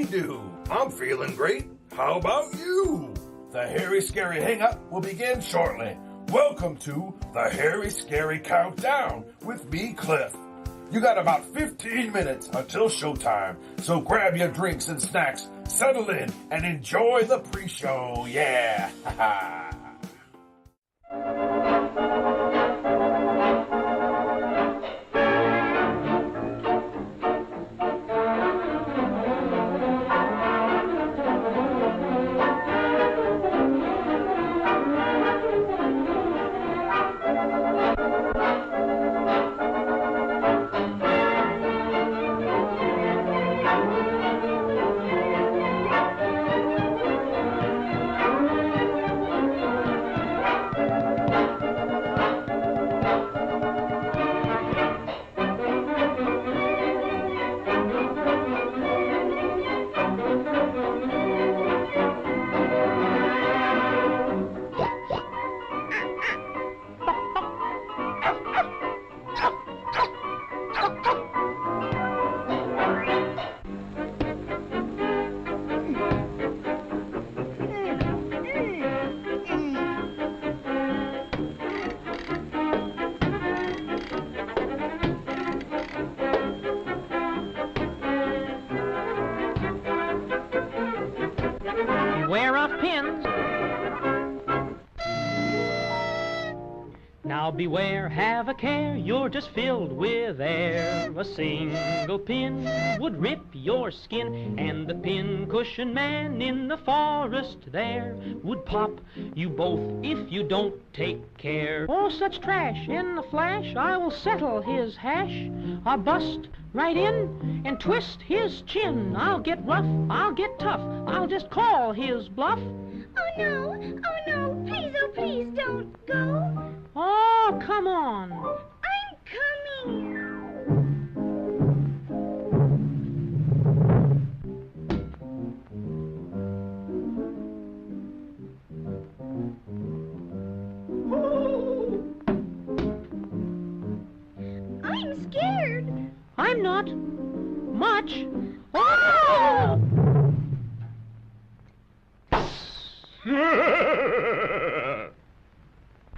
Do. I'm feeling great. How about you? The Hairy Scary Hangout will begin shortly. Welcome to the Hairy Scary Countdown with me, Cliff. You got about 15 minutes until showtime, so grab your drinks and snacks, settle in, and enjoy the pre-show. Yeah! Beware, have a care, you're just filled with air. A single pin would rip your skin, and the pin-cushion man in the forest there would pop you both if you don't take care. Oh, such trash! In a flash, I will settle his hash. I'll bust right in and twist his chin. I'll get rough, I'll get tough, I'll just call his bluff. Oh no, please don't go. Oh, come on. I'm coming. I'm scared. I'm not much. Oh!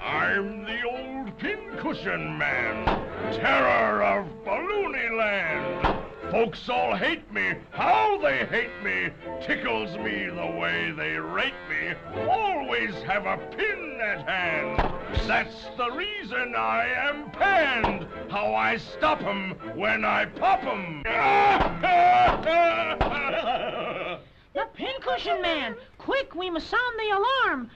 I'm the old pincushion man, terror of Balloony Land. Folks all hate me, how they hate me, tickles me the way they rate me. Always have a pin at hand, that's the reason I am panned. How I stop 'em when I pop 'em. The pincushion man! Quick, we must sound the alarm!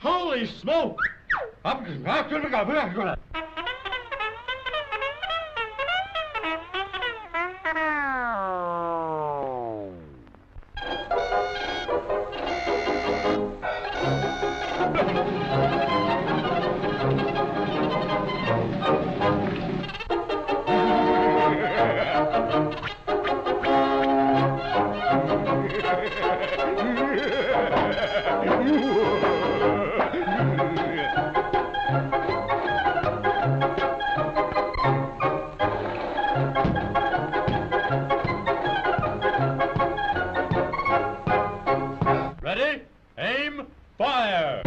Holy smoke! Ready? Aim, fire!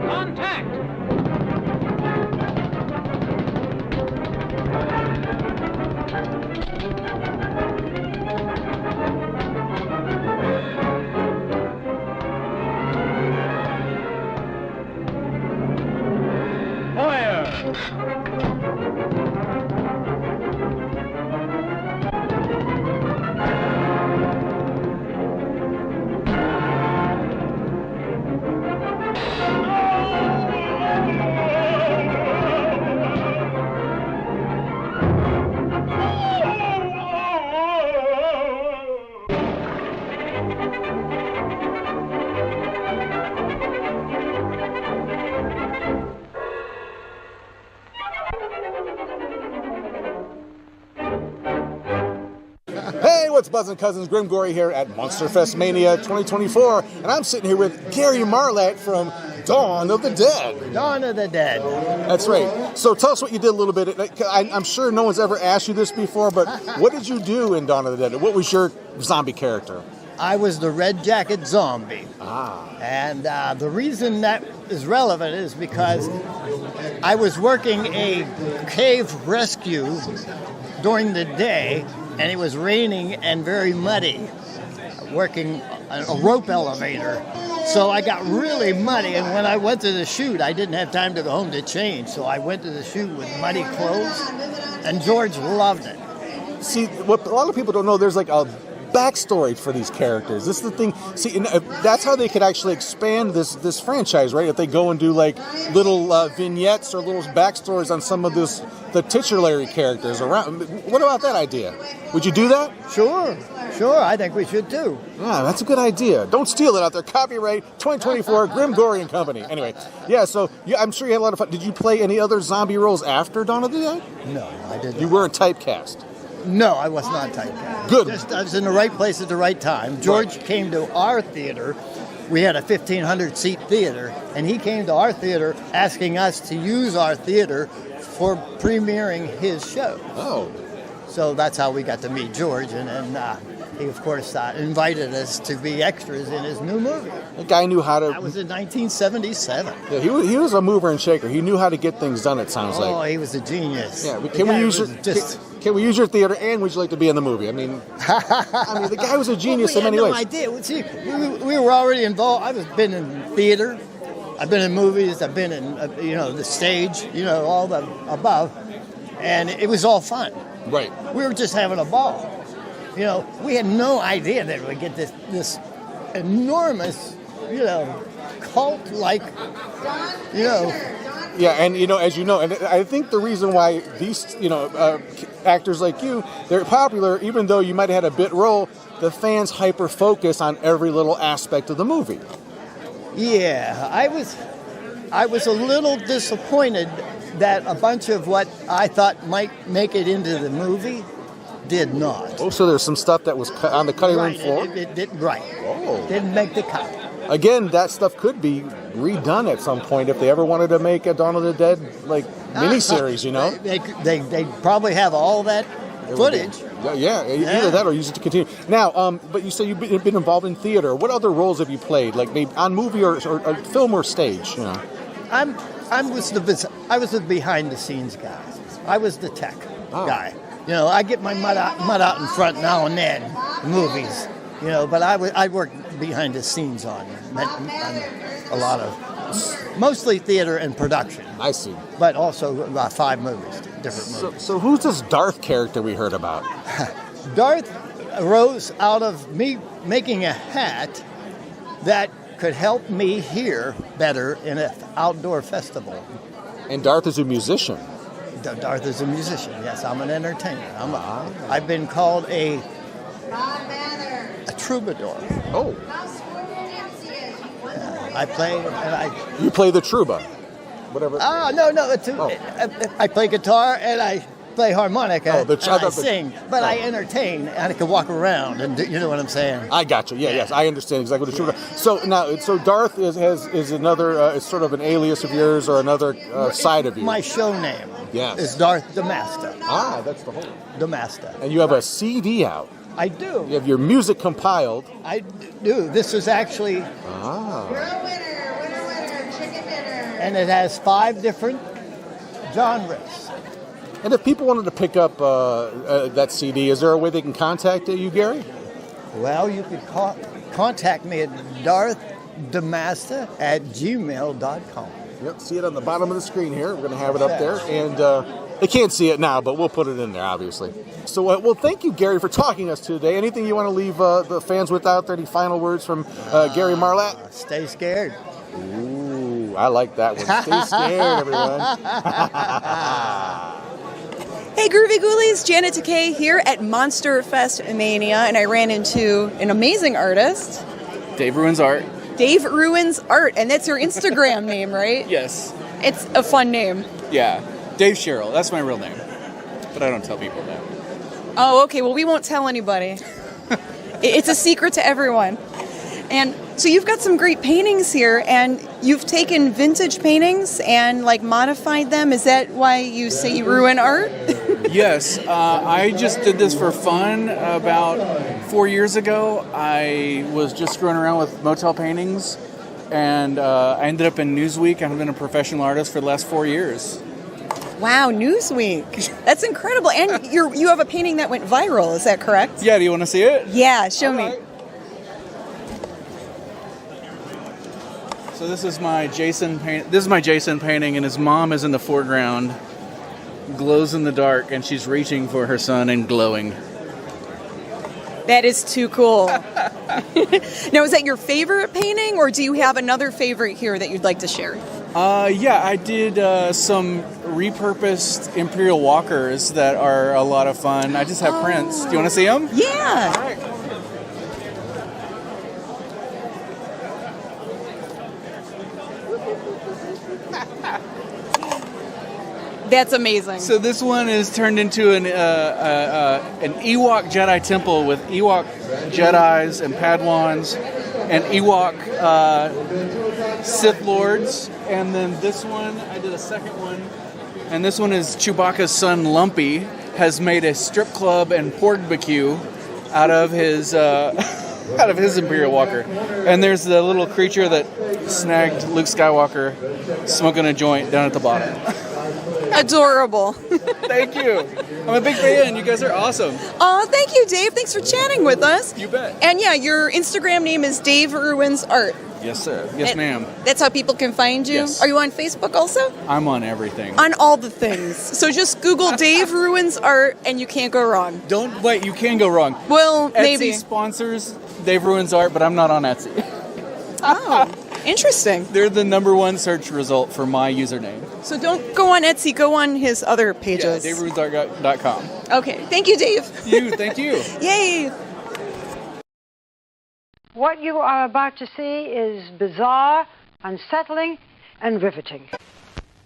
Contact! What's buzzing, cousins? Grim Gory here at Monster Fest Mania 2024, and I'm sitting here with Gary Marlac from Dawn of the Dead. Dawn of the Dead. That's right. So tell us what you did a little bit. I'm sure no one's ever asked you this before, but what did you do in Dawn of the Dead? What was your zombie character? I was the Red Jacket Zombie. Ah. And the reason that is relevant is because I was working a cave rescue during the day, and it was raining and very muddy, working a rope elevator. So I got really muddy, and when I went to the shoot, I didn't have time to go home to change. So I went to the shoot with muddy clothes, and George loved it. See, what a lot of people don't know, there's like a backstory for these characters. This is the thing. See, and that's how they could actually expand this franchise, right? If they go and do like little vignettes or little backstories on some of the titular characters around. What about that idea? Would you do that? Sure. I think we should too. Yeah, that's a good idea. Don't steal it out there. Copyright 2024, Grim Gory and Company. Anyway, yeah. So I'm sure you had a lot of fun. Did you play any other zombie roles after Dawn of the Dead? No, I didn't. You weren't typecast. No, I was not typecast. Good. I was in the right place at the right time. George came to our theater. We had a 1,500-seat theater, and he came to our theater asking us to use our theater for premiering his show. Oh. So that's how we got to meet George, and then he, of course, invited us to be extras in his new movie. The guy knew how to... That was in 1977. Yeah, he was a mover and shaker. He knew how to get things done, it sounds like. Oh, he was a genius. Yeah, can we use your theater, and would you like to be in the movie? I mean, the guy was a genius in many ways. No idea. See, we were already involved. I've been in theater. I've been in movies. I've been in, the stage, all the above. And it was all fun. Right. We were just having a ball. We had no idea that we'd get this enormous, cult-like, Yeah, and as you know, and I think the reason why these, actors like you, they're popular, even though you might have had a bit role, the fans hyper-focus on every little aspect of the movie. Yeah, I was a little disappointed that a bunch of what I thought might make it into the movie did not. Oh, so there's some stuff that was on the cutting room floor? It didn't, right. Oh. Didn't make the cut. Again, that stuff could be redone at some point if they ever wanted to make a Dawn of the Dead, miniseries, They probably have all that footage. Yeah, either that or use it to continue. Now, but you say you've been involved in theater. What other roles have you played, like maybe on movie or film or stage, I was the behind-the-scenes guy. I was the tech guy. I get my mud out in front now and then, movies. But I work behind the scenes on a lot of, mostly theater and production. I see. But also about 5 movies, different movies. So who's this Darth character we heard about? Darth arose out of me making a hat that could help me hear better in an outdoor festival. And Darth is a musician. Darth is a musician. Yes, I'm an entertainer. I've been called a troubadour. Oh. I play You play the trouba, whatever. No. I play guitar and I play harmonica. And I sing, but I entertain and I can walk around and you know what I'm saying. I got you. Yeah, yes, I understand exactly what the trouba. So Darth is another. Is sort of an alias of yours or another side of you. My show name. Yes. Is Darth Damasta. That's the whole. Damasta. And you have a CD out. I do. You have your music compiled. I do. This is actually. We're a winner, chicken dinner. And it has 5 different genres. And if people wanted to pick up that CD, is there a way they can contact you, Gary? Well, you could contact me at darthdamasta@gmail.com. Yep, see it on the bottom of the screen here. We're going to have it up there. And they can't see it now, but we'll put it in there, obviously. So, well, thank you, Gary, for talking to us today. Anything you want to leave the fans with out there? Any final words from Gary Marlac? Stay scared. Ooh, I like that one. Stay scared, everyone. Hey, Groovy Ghoulies, Janet Takei here at Monster Fest Mania, and I ran into an amazing artist. Dave Ruins Art. Dave Ruins Art, and that's your Instagram name, right? Yes. It's a fun name. Yeah. Dave Sherrill. That's my real name. But I don't tell people that. Oh, okay, well, we won't tell anybody. It's a secret to everyone. And so you've got some great paintings here, and you've taken vintage paintings and, like, modified them. Is that why you say you ruin art? Yes. I just did this for fun about 4 years ago. I was just screwing around with motel paintings, and I ended up in Newsweek. I've been a professional artist for the last 4 years. Wow, Newsweek. That's incredible. And you have a painting that went viral, is that correct? Yeah, do you want to see it? Yeah, show me. Right. So this is my Jason painting, and his mom is in the foreground, glows in the dark, and she's reaching for her son and glowing. That is too cool. Now, is that your favorite painting, or do you have another favorite here that you'd like to share? Yeah, I did some repurposed Imperial Walkers that are a lot of fun. I just have prints. Do you want to see them? Yeah. All right. That's amazing. So this one is turned into an Ewok Jedi temple with Ewok Jedis and Padwans and Ewok Sith Lords. And then this one, I did a second one. And this one is Chewbacca's son, Lumpy, has made a strip club and pork-barbecue out of his Imperial Walker. And there's the little creature that snagged Luke Skywalker smoking a joint down at the bottom. Adorable. Thank you. I'm a big fan. You guys are awesome. Oh, thank you, Dave. Thanks for chatting with us. You bet. And yeah, your Instagram name is Dave Ruins Art. Yes, sir. Yes, ma'am. That's how people can find you? Yes. Are you on Facebook also? I'm on everything. On all the things. So just Google Dave Ruins Art and you can't go wrong. Don't wait. You can go wrong. Well, Etsy maybe. sponsors Dave Ruins Art, but I'm not on Etsy. Oh, interesting. They're the #1 search result for my username. So don't go on Etsy. Go on his other pages. Yeah, DaveRuinsArt.com. Okay. Thank you, Dave. Thank you. Yay. What you are about to see is bizarre, unsettling, and riveting.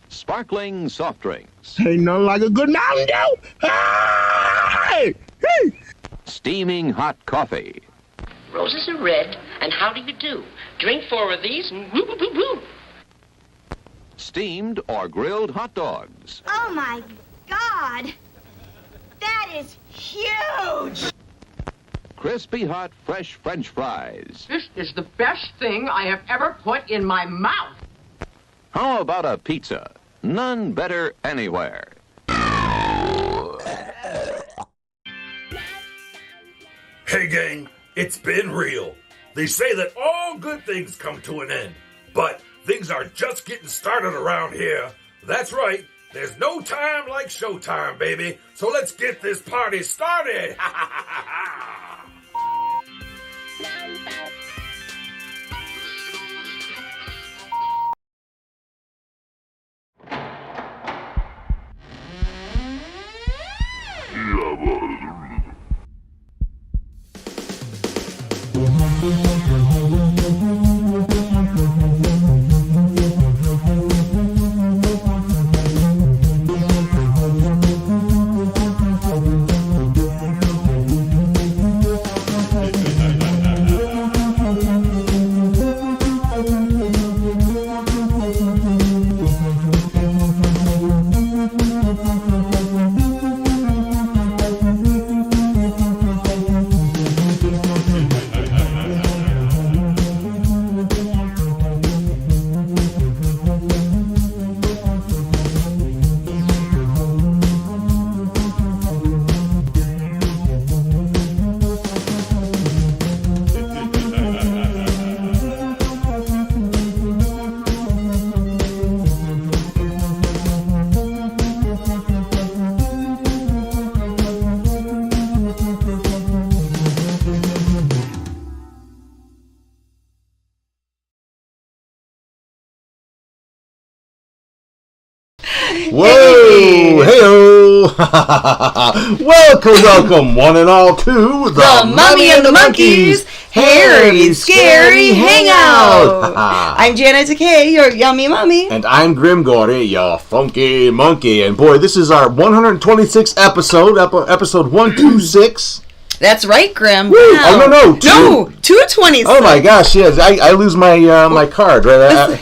Sparkling soft drinks. Ain't nothing like a good Mountain Dew. Hey! Hey! Steaming hot coffee. Roses are red, and how do you do? Drink 4 of these and woo woo woo woo. Steamed or grilled hot dogs. Oh my God! That is huge! Crispy hot fresh French fries. This is the best thing I have ever put in my mouth. How about a pizza? None better anywhere. Hey gang, it's been real. They say that all good things come to an end, but things are just getting started around here. That's right, there's no time like showtime, baby. So let's get this party started. Whoa! Hey-o! Welcome, one and all, to the Mummy and the Monkeys Hairy Scary Hangout. I'm Janet Takei, your yummy mummy. And I'm Grim Gordy, your funky monkey. And boy, this is our 126th episode, episode 126. That's right, Grim. Woo! Wow. Oh, no. 226. Oh my gosh, yes. I lose my my card, right?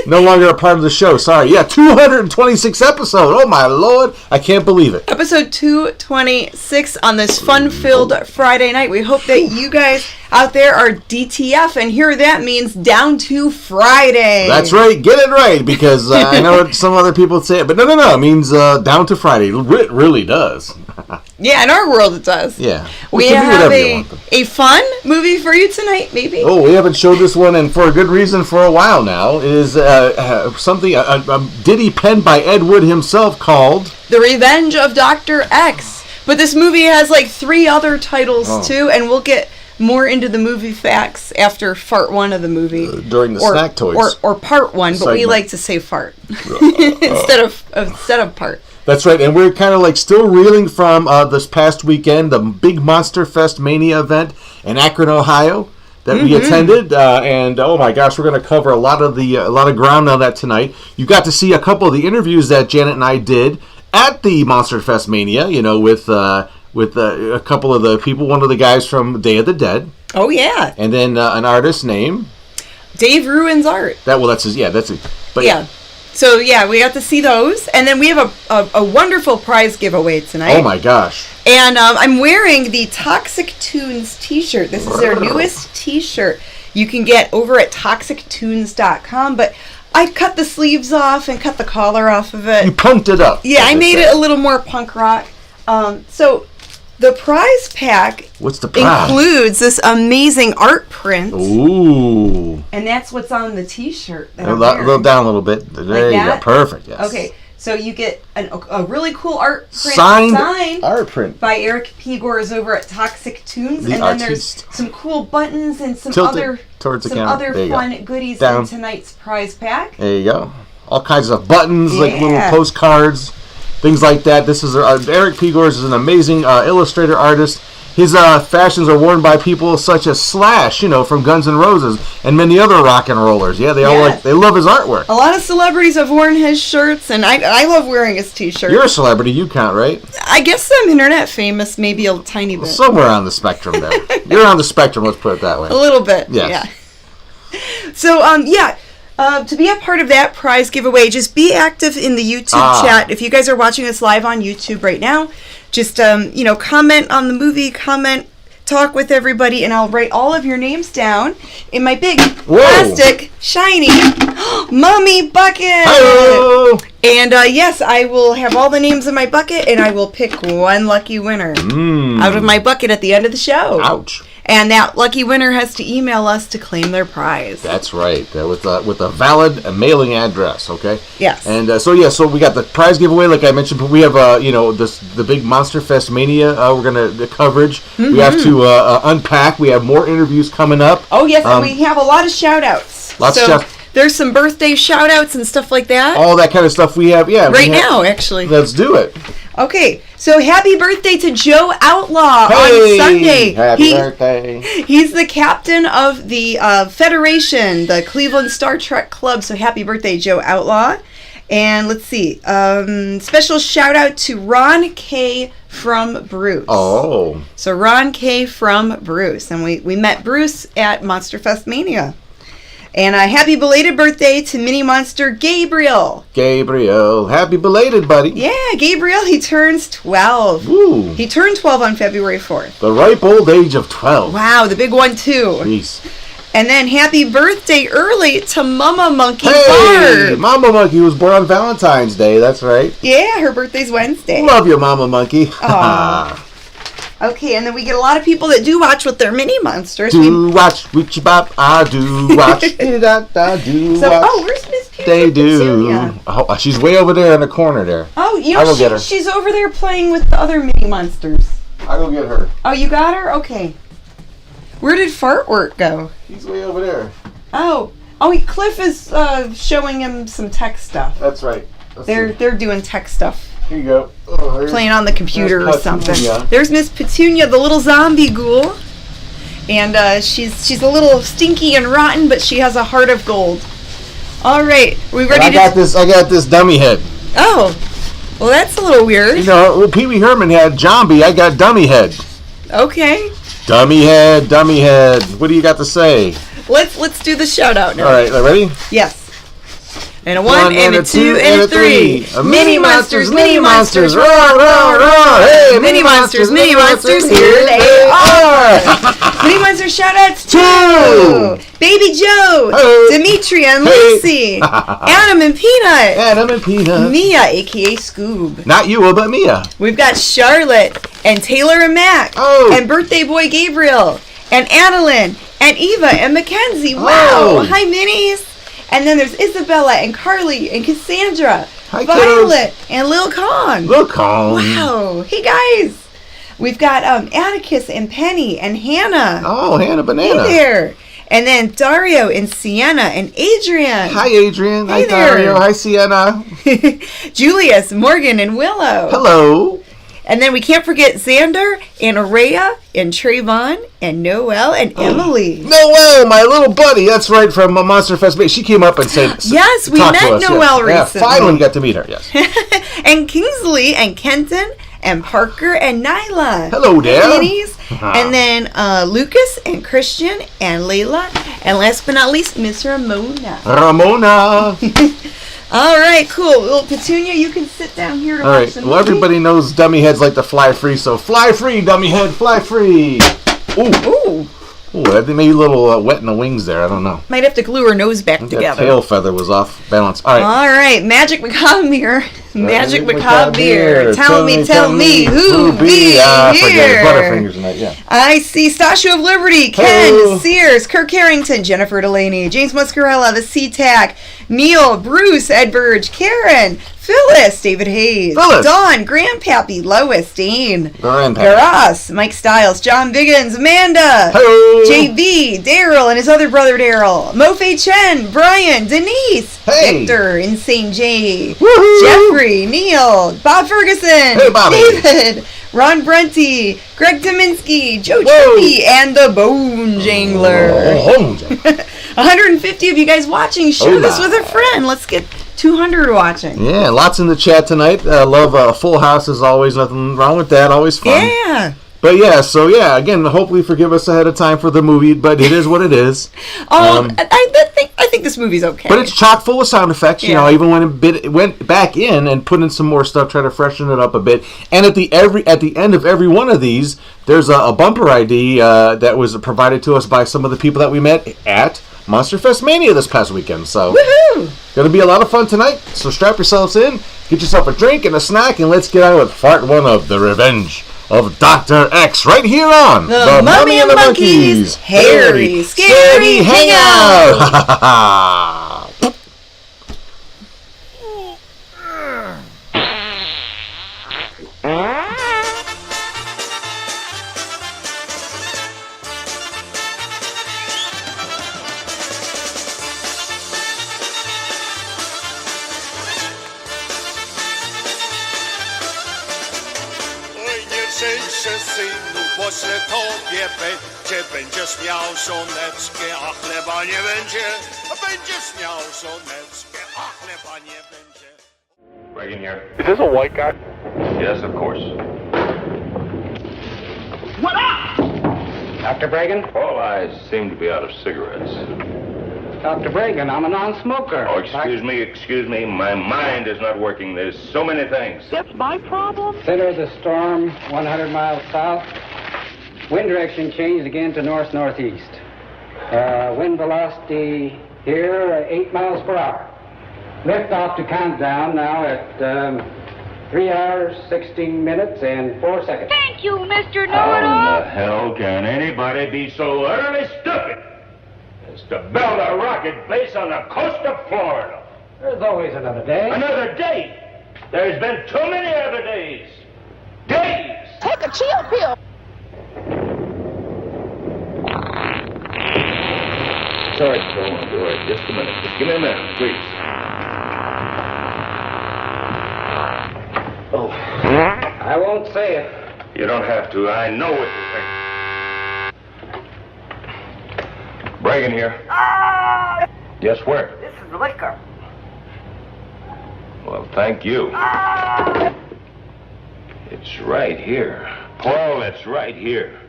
No longer a part of the show. Sorry. Yeah, 226 episode. Oh my Lord. I can't believe it. Episode 226 on this fun-filled Friday night. We hope that you guys out there are DTF, and here that means down to Friday. That's right. Get it right, because I know some other people say it, but no. It means down to Friday. It really does. Yeah, in our world it does. Yeah. We have a fun movie for you tonight, maybe. Oh, we haven't showed this one, and for a good reason, for a while now. It is something, a ditty penned by Ed Wood himself called The Revenge of Dr. X. But this movie has like 3 other titles too, and we'll get more into the movie facts after part 1 of the movie. During the snack toys. Or part 1, but segment. we like to say fart instead of part. That's right, and we're kind of like still reeling from this past weekend, the big Monster Fest Mania event in Akron, Ohio, that we attended, and oh my gosh, we're going to cover a lot of ground on that tonight. You got to see a couple of the interviews that Janet and I did at the Monster Fest Mania, with a couple of the people, one of the guys from Day of the Dead. Oh yeah, and then an artist named Dave Ruin's art. That's it. But yeah. So, yeah, we got to see those. And then we have a wonderful prize giveaway tonight. Oh, my gosh. And I'm wearing the Toxic Tunes t-shirt. This is their newest t-shirt. You can get over at toxictunes.com. But I cut the sleeves off and cut the collar off of it. You punked it up. Yeah, I made it a little more punk rock. So the prize pack includes this amazing art print. Ooh. And that's what's on the t-shirt. A little down a little bit. There you go. Perfect, yes. Okay, so you get a really cool art print. Signed art print. By Eric P. Gores over at Toxic Tunes. And then there's some cool buttons and some other fun goodies in tonight's prize pack. There you go. All kinds of buttons, like little postcards. Things like that. This is Eric P. Gores is an amazing illustrator artist. His fashions are worn by people such as Slash, from Guns N' Roses, and many other rock and rollers. Yeah, they love his artwork. A lot of celebrities have worn his shirts, and I love wearing his t-shirt. You're a celebrity, you count, right? I guess I'm internet famous, maybe a tiny bit. Somewhere on the spectrum there. You're on the spectrum, let's put it that way. A little bit. Yes. Yeah. So, to be a part of that prize giveaway, just be active in the YouTube chat. If you guys are watching us live on YouTube right now, just, comment on the movie, talk with everybody, and I'll write all of your names down in my big plastic, shiny mummy bucket. Hello. And, yes, I will have all the names in my bucket, and I will pick one lucky winner out of my bucket at the end of the show. Ouch. And that lucky winner has to email us to claim their prize. That's right, with a valid mailing address. Okay. Yes. And so we got the prize giveaway, like I mentioned. But we have the big Monster Fest Mania. We're the coverage. Mm-hmm. We have to unpack. We have more interviews coming up. Oh yes, and we have a lot of shout-outs. Lots of shout. There's some birthday shout-outs and stuff like that. All that kind of stuff we have. Yeah. Now, actually. Let's do it. Okay, so happy birthday to Joe Outlaw on Sunday. Happy birthday. He's the captain of the Federation, the Cleveland Star Trek Club. So happy birthday, Joe Outlaw. And let's see, special shout out to Ron K. from Bruce. Oh. So Ron K. from Bruce. And we met Bruce at Monster Fest Mania. And a happy belated birthday to Mini Monster Gabriel. Gabriel, happy belated, buddy. Yeah, Gabriel, he turns 12. Ooh. He turned 12 on February 4th. The ripe old age of 12. Wow, the big one, too. Jeez. And then happy birthday early to Mama Monkey Barb. Mama Monkey was born on Valentine's Day, that's right. Yeah, her birthday's Wednesday. Love you, Mama Monkey. Aww. Okay, and then we get a lot of people that do watch with their mini monsters. Do watch, witchy bop, I do watch. Where's Miss Pierce? They do. Oh, she's way over there in the corner there. Oh, get her. She's over there playing with the other mini monsters. I'll go get her. Oh, you got her? Okay. Where did Fartwork go? He's way over there. Oh, Cliff is showing him some tech stuff. That's right. They're doing tech stuff. Here you go. Oh, playing on the computer or something. Petunia. There's Miss Petunia, the little zombie ghoul. And she's a little stinky and rotten, but she has a heart of gold. All right, are we ready I got this dummy head. Oh, well, that's a little weird. You know, well, Pee Wee Herman had zombie. I got dummy head. Okay. Dummy head, dummy head. What do you got to say? Let's do the shout out now. All right, ready? Yes. And a 1 and a 2 and a 3. Mini monsters, mini monsters, roar, roar, roar. Hey, mini monsters, here they are. Mini monster shout outs to Baby Joe, Dimitri and Lucy, Adam and Peanut, Mia, aka Scoob. Not you, but Mia. We've got Charlotte and Taylor and Mac, and birthday boy Gabriel, and Adeline, and Eva and Mackenzie. Wow. Hi, minis. And then there's Isabella and Carly and Cassandra, Hi, Violet, and Lil Kong. Lil Kong. Wow. Hey, guys. We've got Atticus and Penny and Hannah. Oh, Hannah Banana. Hey there. And then Dario and Sienna and Adrian. Hi, Adrian. Hey Hi, Dario. Hi, Sienna. Julius, Morgan, and Willow. Hello. And then we can't forget Xander and Araya and Trayvon and Noel and Emily. Noel, my little buddy. That's right, from Monster Fest. She came up and said, yes, we met Noel recently. Yeah, finally got to meet her, yes. And Kingsley and Kenton and Parker and Nyla. Hello there. Ladies. And then Lucas and Christian and Layla. And last but not least, Miss Ramona. Ramona. All right, cool. Little Petunia, you can sit down here to watch the movie. Well, everybody knows dummy heads like to fly free, so fly free, dummy head, fly free. Ooh. Ooh, that may be a little wet in the wings there. I don't know. Might have to glue her nose back together. That tail feather was off balance. All right. Magic Macabre Mirror. Magic Macabre Mirror. Tell me who be here. Butterfingers and that, yeah. I see Statue of Liberty, Ken Sears, Kirk Harrington, Jennifer Delaney, James Muscarella, the SeaTac, Neil, Bruce, Ed Burge, Karen, Phyllis, David Hayes, Dawn, Grandpappy, Lois, Dane, Garas, Mike Stiles, John Biggins, Amanda, JV, Daryl and his other brother Daryl, Mofe Chen, Brian, Denise, Victor, Insane J, Jeffrey, Neil, Bob Ferguson, David, Ron Brenty, Greg Dominski, Joe Trippy, and the Bone Jangler. 150 of you guys watching. Share this with a friend. Let's get 200 watching. Yeah, lots in the chat tonight. Love Full House as always. Nothing wrong with that. Always fun. Yeah. But yeah, so yeah, again, hopefully forgive us ahead of time for the movie, but it is what it is. I think this movie's okay. But it's chock full of sound effects. You know, even when it went back in and put in some more stuff, try to freshen it up a bit. And at the end of every one of these, there's a bumper ID that was provided to us by some of the people that we met at Monster Fest Mania this past weekend. So, gonna be a lot of fun tonight. So strap yourselves in, get yourself a drink and a snack, and let's get on with part 1 of The Revenge of Dr. X right here on The Mummy and the Monkeys Hairy Scary Hangout. Pośle tobie będziesz miał żoneczkę, a chleba nie będzie. Będziesz miał żoneczkę, a chleba nie będzie. Reagan here. Is this a white guy? Yes, of course. What up? Dr. Bragan? All eyes seem to be out of cigarettes. Dr. Bragan, I'm a non-smoker. Oh, excuse me. My mind is not working. There's so many things. That's my problem. Center of the storm, 100 miles south. Wind direction changed again to north-northeast. Wind velocity here, 8 miles per hour. Lift off to countdown now at 3 hours, 16 minutes, and 4 seconds. Thank you, Mr. How Know-It-All. in the hell can anybody be so utterly stupid as to build a rocket base on the coast of Florida? There's always another day. Another day? There's been too many other days. Days! Take a chill pill. Sorry, just a minute. Just give me a minute, please. won't say it. You don't have to. I know what you think. Bragan here. Yes, where? This is liquor. Well, thank you. It's right here. Paul, it's right here.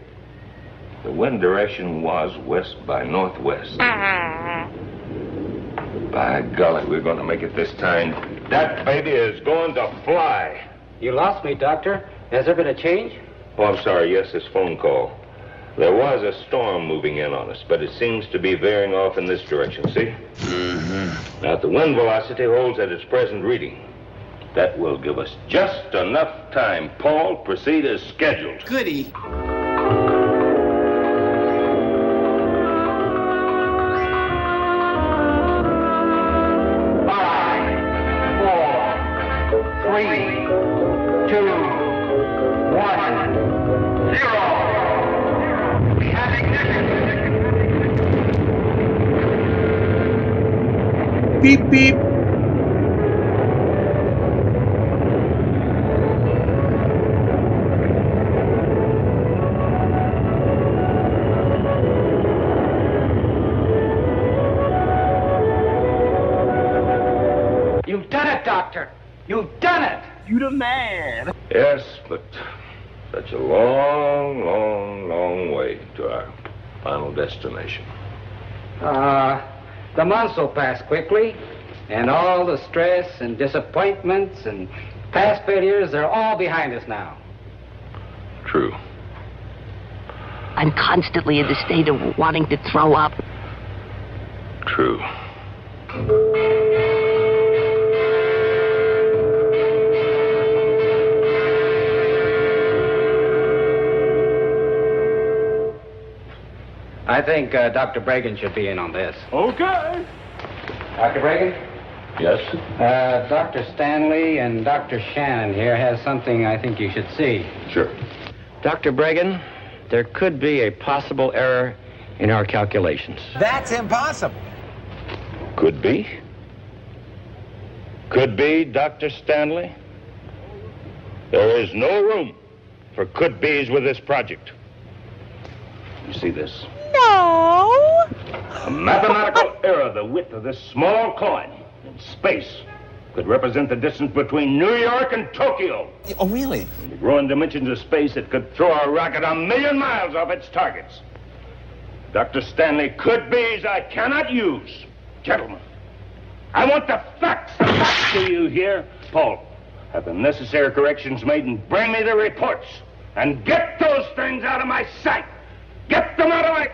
The wind direction was west by northwest. By golly, we're going to make it this time. That baby is going to fly. You lost me, Doctor. Has there been a change? Oh, I'm sorry. Yes, this phone call. There was a storm moving in on us, but it seems to be veering off in this direction, see? Mm-hmm. Now, if the wind velocity holds at its present reading, that will give us just enough time. Paul, proceed as scheduled. Goody. 3, 2, 1, 0. We have ignition. Beep, beep. You've done it, Doctor. You've done it. You the man. Yes, but such a long, long, long way to our final destination. The months will pass quickly, and all the stress and disappointments and past failures, they're all behind us now. True. I'm constantly in the state of wanting to throw up. True. I think Dr. Bragan should be in on this. Okay. Dr. Bragan? Yes? Dr. Stanley and Dr. Shannon here has something I think you should see. Sure. Dr. Bragan, there could be a possible error in our calculations. That's impossible. Could be. Could be, Dr. Stanley. There is no room for could-be's with this project. You see this? No. A mathematical error the width of this small coin in space could represent the distance between New York and Tokyo. Oh, really? In the growing dimensions of space, it could throw a rocket 1,000,000 miles off its targets. Dr. Stanley, could-be's I cannot use. Gentlemen, I want the facts. The facts, do you hear? Paul, have the necessary corrections made and bring me the reports. And get those things out of my sight. Get them out of my...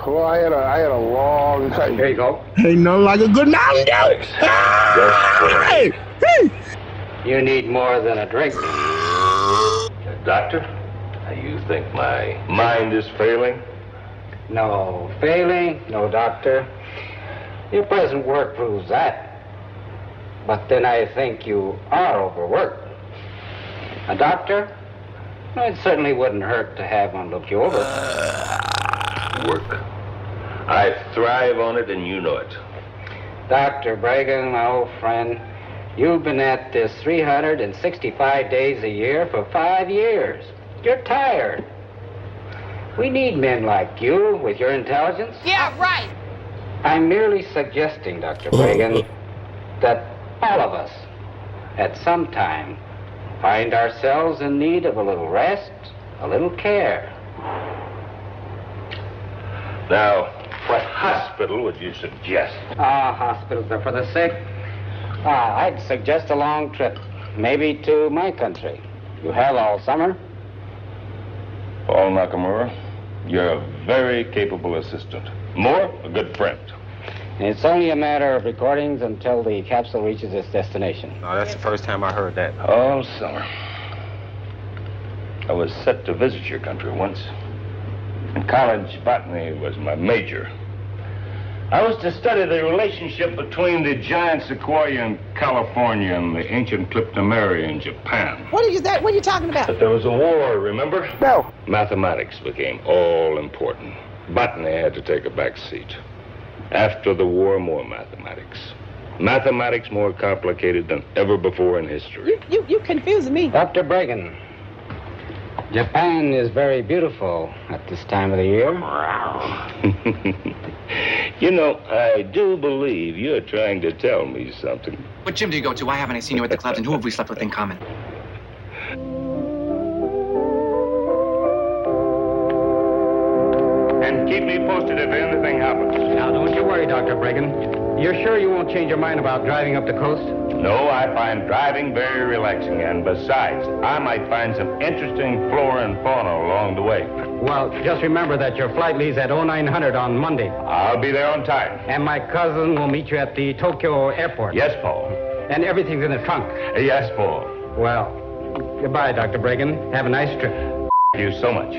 Well, I had a long time. There you go. Ain't nothing like a good Mountain Dew. Hey! Hey! You need more than a drink. Doctor, you think my mind is failing? No failing, no, Doctor. Your present work proves that. But then I think you are overworked. A doctor? Well, it certainly wouldn't hurt to have one look you over. Work. I thrive on it, and you know it. Dr. Bragan, my old friend, you've been at this 365 days a year for 5 years. You're tired. We need men like you with your intelligence. Yeah, right. I'm merely suggesting, Dr. Bragan, that all of us, at some time, find ourselves in need of a little rest, a little care. Now, what hospital would you suggest? Hospitals are for the sick. I'd suggest a long trip, maybe to my country. You have all summer. Paul Nakamura, you're a very capable assistant. More, a good friend. It's only a matter of recordings until the capsule reaches its destination. Oh, that's the first time I heard that. All summer. I was set to visit your country once. In college, botany was my major. I was to study the relationship between the giant sequoia in California and the ancient cryptomeria in Japan. What are you talking about? But there was a war, remember? No. Mathematics became all important. Botany had to take a back seat. After the war, more mathematics. Mathematics more complicated than ever before in history. You confusing me. Dr. Bregan, Japan is very beautiful at this time of the year. You know, I do believe you're trying to tell me something. What gym do you go to? Why haven't I seen you at the clubs? And who have we slept with in common? And keep me posted if anything happens. Now, don't you worry, Dr. Bregan. You're sure you won't change your mind about driving up the coast? No, I find driving very relaxing, and besides, I might find some interesting flora and fauna along the way. Well, just remember that your flight leaves at 0900 on Monday. I'll be there on time. And my cousin will meet you at the Tokyo airport. Yes, Paul. And everything's in the trunk. Yes, Paul. Well, goodbye, Dr. Bregan. Have a nice trip. Thank you so much.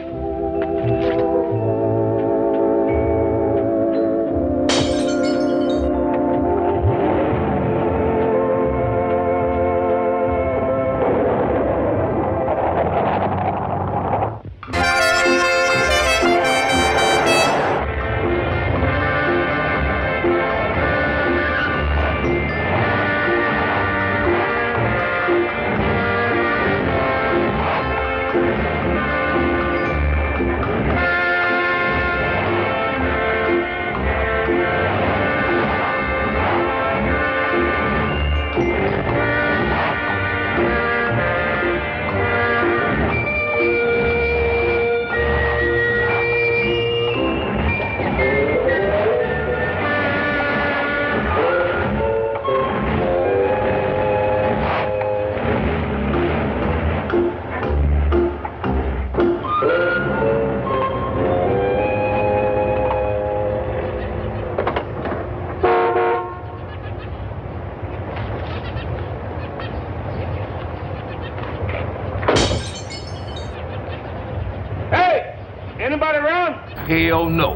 Anybody around? Hell no.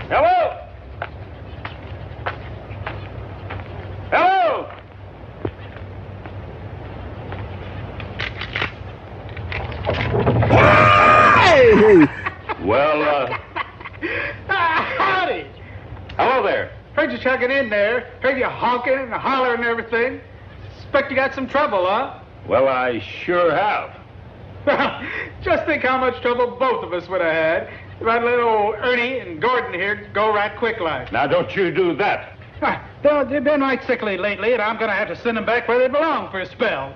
Hello? Hello? Hey! Well, Howdy. hello there. Heard you chugging in there. Heard you honking and hollering and everything. Suspect you got some trouble, huh? Well, I sure have. Just think how much trouble both of us would have had if I'd let old Ernie and Gordon here go right quick like. Now, don't you do that. They've been right sickly lately, and I'm going to have to send them back where they belong for a spell.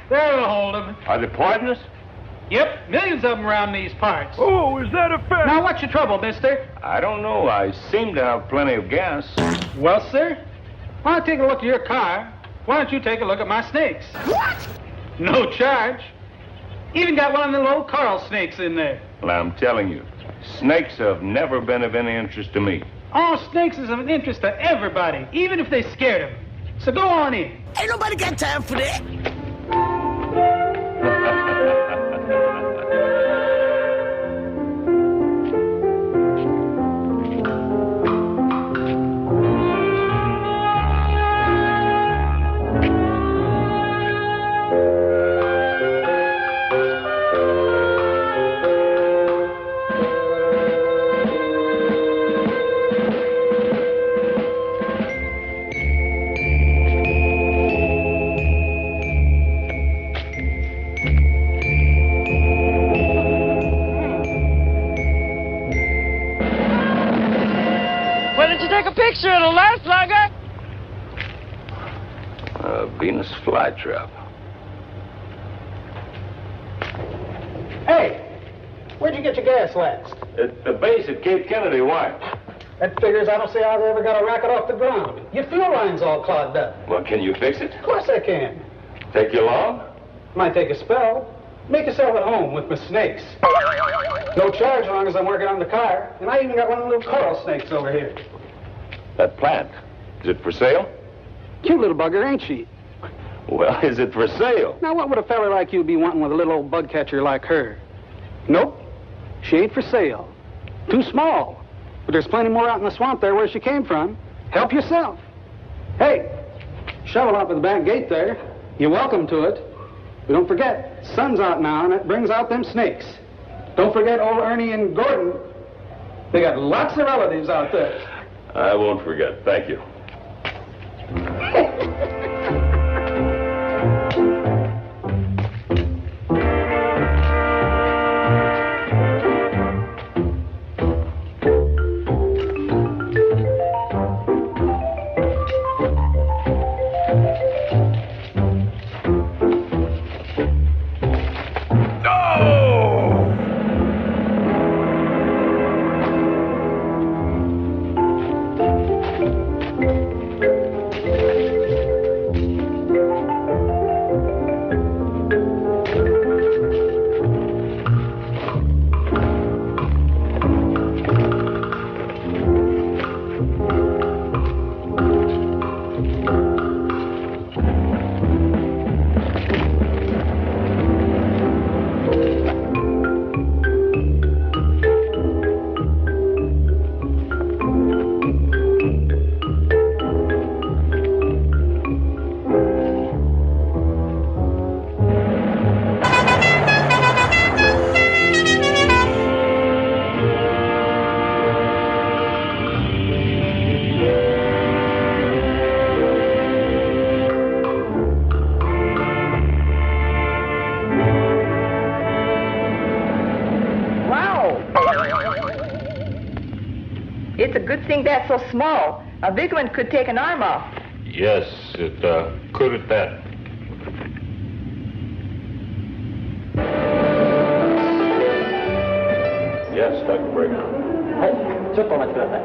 That'll hold them. Are they poisonous? Yep, millions of them around these parts. Oh, is that a fact? Now, what's your trouble, mister? I don't know. I seem to have plenty of gas. Well, sir, why don't I take a look at your car? Why don't you take a look at my snakes? What? No charge. Even got one of the little coral snakes in there. Well, I'm telling you, snakes have never been of any interest to me. All snakes is of interest to everybody, even if they scared them. So go on in. Ain't nobody got time for that. Take a picture of the last slugger. Venus flytrap. Hey, where'd you get your gas last? At the base at Cape Kennedy. Why? That figures I don't see how they ever got a racket off the ground. Your fuel line's all clogged up. Well, can you fix it? Of course I can. Take you long? Might take a spell. Make yourself at home with my snakes. No charge as long as I'm working on the car. And I even got one of the little coral snakes over here. That plant, is it for sale? Cute little bugger, ain't she? Well, is it for sale? Now, what would a fella like you be wanting with a little old bug catcher like her? Nope. She ain't for sale. Too small. But there's plenty more out in the swamp there where she came from. Help yourself. Hey, shovel out by the back gate there. You're welcome to it. But don't forget, sun's out now, and it brings out them snakes. Don't forget old Ernie and Gordon. They got lots of relatives out there. I won't forget. Thank you. It's a good thing that's so small. A big one could take an arm off. Yes, it could at that. Yes, Dr. Bregan. Dr. Bregan.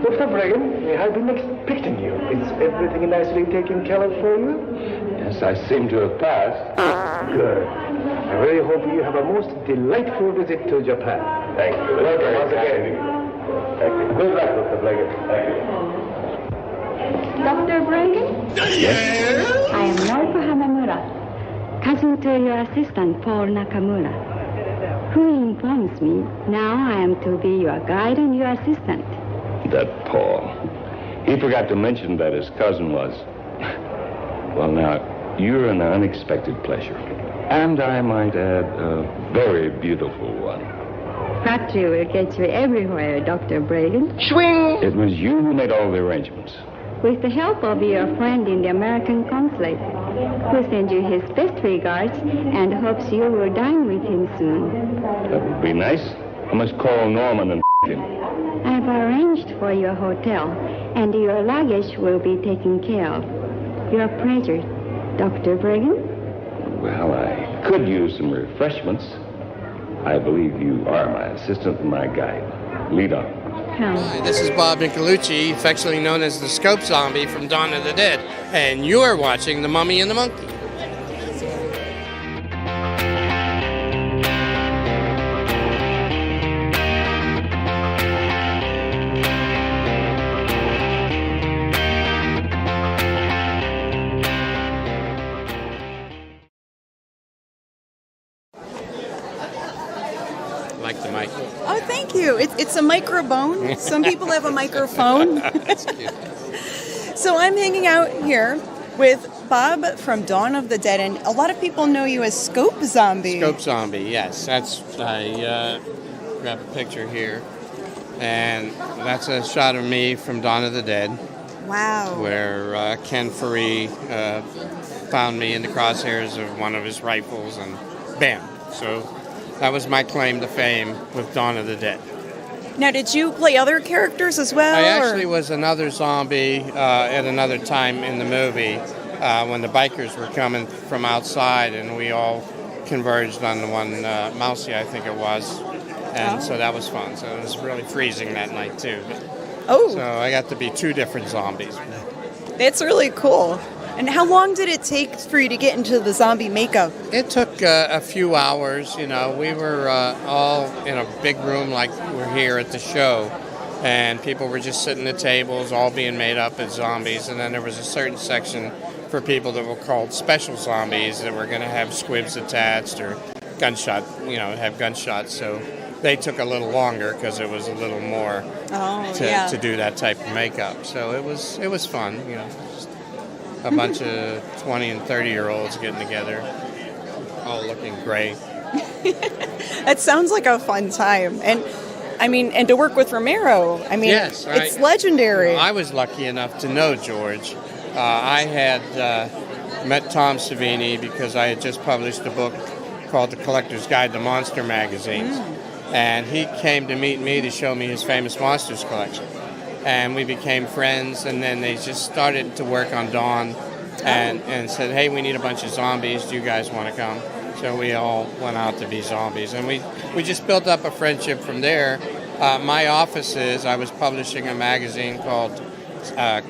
Dr. Bregan, I've been expecting you. Is everything nicely taken care of for you? Yes, I seem to have passed. Good. I really hope you have a most delightful visit to Japan. Thank you. Welcome once again. Thank you. Good luck, Dr. Bregan. Thank you. Dr. Bregan? Yes? I am Noriko Hamamura, cousin to your assistant, Paul Nakamura, who informs me now I am to be your guide and your assistant. That Paul. He forgot to mention that his cousin was... Well, now, you're an unexpected pleasure. And I might add, a very beautiful one. Factory will get you everywhere, Dr. Bregan. Swing! It was you who made all the arrangements. With the help of your friend in the American consulate, who sends you his best regards and hopes you will dine with him soon. That would be nice. I must call Norman and him. I've arranged for your hotel, and your luggage will be taken care of. Your pleasure, Dr. Bregan. Well, I could use some refreshments. I believe you are my assistant and my guide. Lead on. Hi, this is Bob Nicolucci, affectionately known as the Scope Zombie from Dawn of the Dead, and you're watching The Mummy and the Monkey. Oh, thank you. It's a microphone. Some people have a microphone. That's cute. So I'm hanging out here with Bob from Dawn of the Dead, and a lot of people know you as Scope Zombie. Scope Zombie, yes. I grab a picture here, and that's a shot of me from Dawn of the Dead. Wow. Where Ken Faree found me in the crosshairs of one of his rifles, and bam. So that was my claim to fame with Dawn of the Dead. Now, did you play other characters as well? I actually was another zombie at another time in the movie when the bikers were coming from outside, and we all converged on the one, Mousy, I think it was. And so that was fun. So it was really freezing that night, too. So I got to be two different zombies. That's really cool. And how long did it take for you to get into the zombie makeup? It took a few hours. You know, we were all in a big room like we're here at the show, and people were just sitting at tables, all being made up as zombies. And then there was a certain section for people that were called special zombies that were going to have squibs attached or gunshot, have gunshots. So they took a little longer because it was a little more to do that type of makeup. So it was fun, just a bunch of 20 and 30-year-olds getting together, all looking great. That sounds like a fun time. And and to work with Romero, yes, it's legendary. I was lucky enough to know George. I had met Tom Savini because I had just published a book called The Collector's Guide to Monster Magazines. And he came to meet me to show me his famous monsters collection. And we became friends, and then they just started to work on Dawn and said, hey, we need a bunch of zombies. Do you guys want to come? So we all went out to be zombies. And we just built up a friendship from there. My offices, I was publishing a magazine called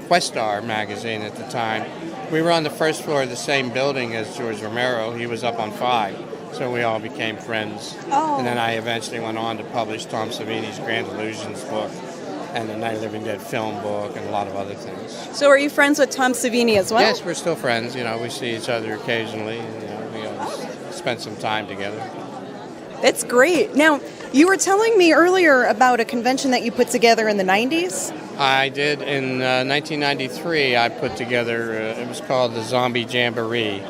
Questar magazine at the time. We were on the first floor of the same building as George Romero. He was up on 5. So we all became friends. Oh. And then I eventually went on to publish Tom Savini's Grand Illusions book and the Night of the Living Dead film book and a lot of other things. So are you friends with Tom Savini as well? Yes, we're still friends. We see each other occasionally. And, we always spend some time together. That's great. Now, you were telling me earlier about a convention that you put together in the 90s? I did. In 1993, I put together, it was called the Zombie Jamboree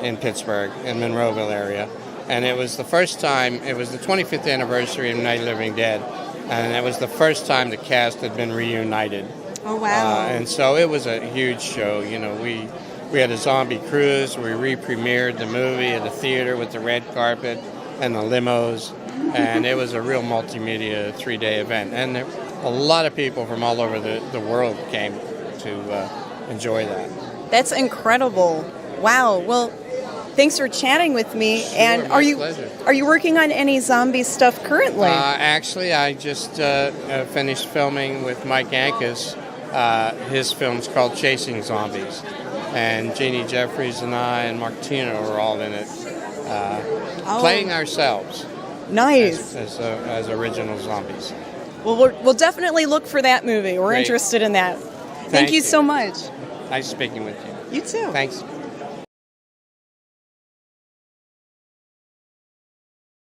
in Pittsburgh, in Monroeville area. And it was the first time, it was the 25th anniversary of Night of the Living Dead. And it was the first time the cast had been reunited. Oh, wow. And so it was a huge show. We had a zombie cruise. We re-premiered the movie at the theater with the red carpet and the limos. And it was a real multimedia 3-day event. And a lot of people from all over the world came to enjoy that. That's incredible. Wow. Well, thanks for chatting with me. Sure, and my pleasure. Are you working on any zombie stuff currently? Actually, I just finished filming with Mike Ankus. His film's called Chasing Zombies. And Jeannie Jeffries and I and Mark Tino are all in it, playing ourselves. Nice. As original zombies. Well, we'll definitely look for that movie. We're Great. interested in that. Thank you so much. Nice speaking with you. You too. Thanks.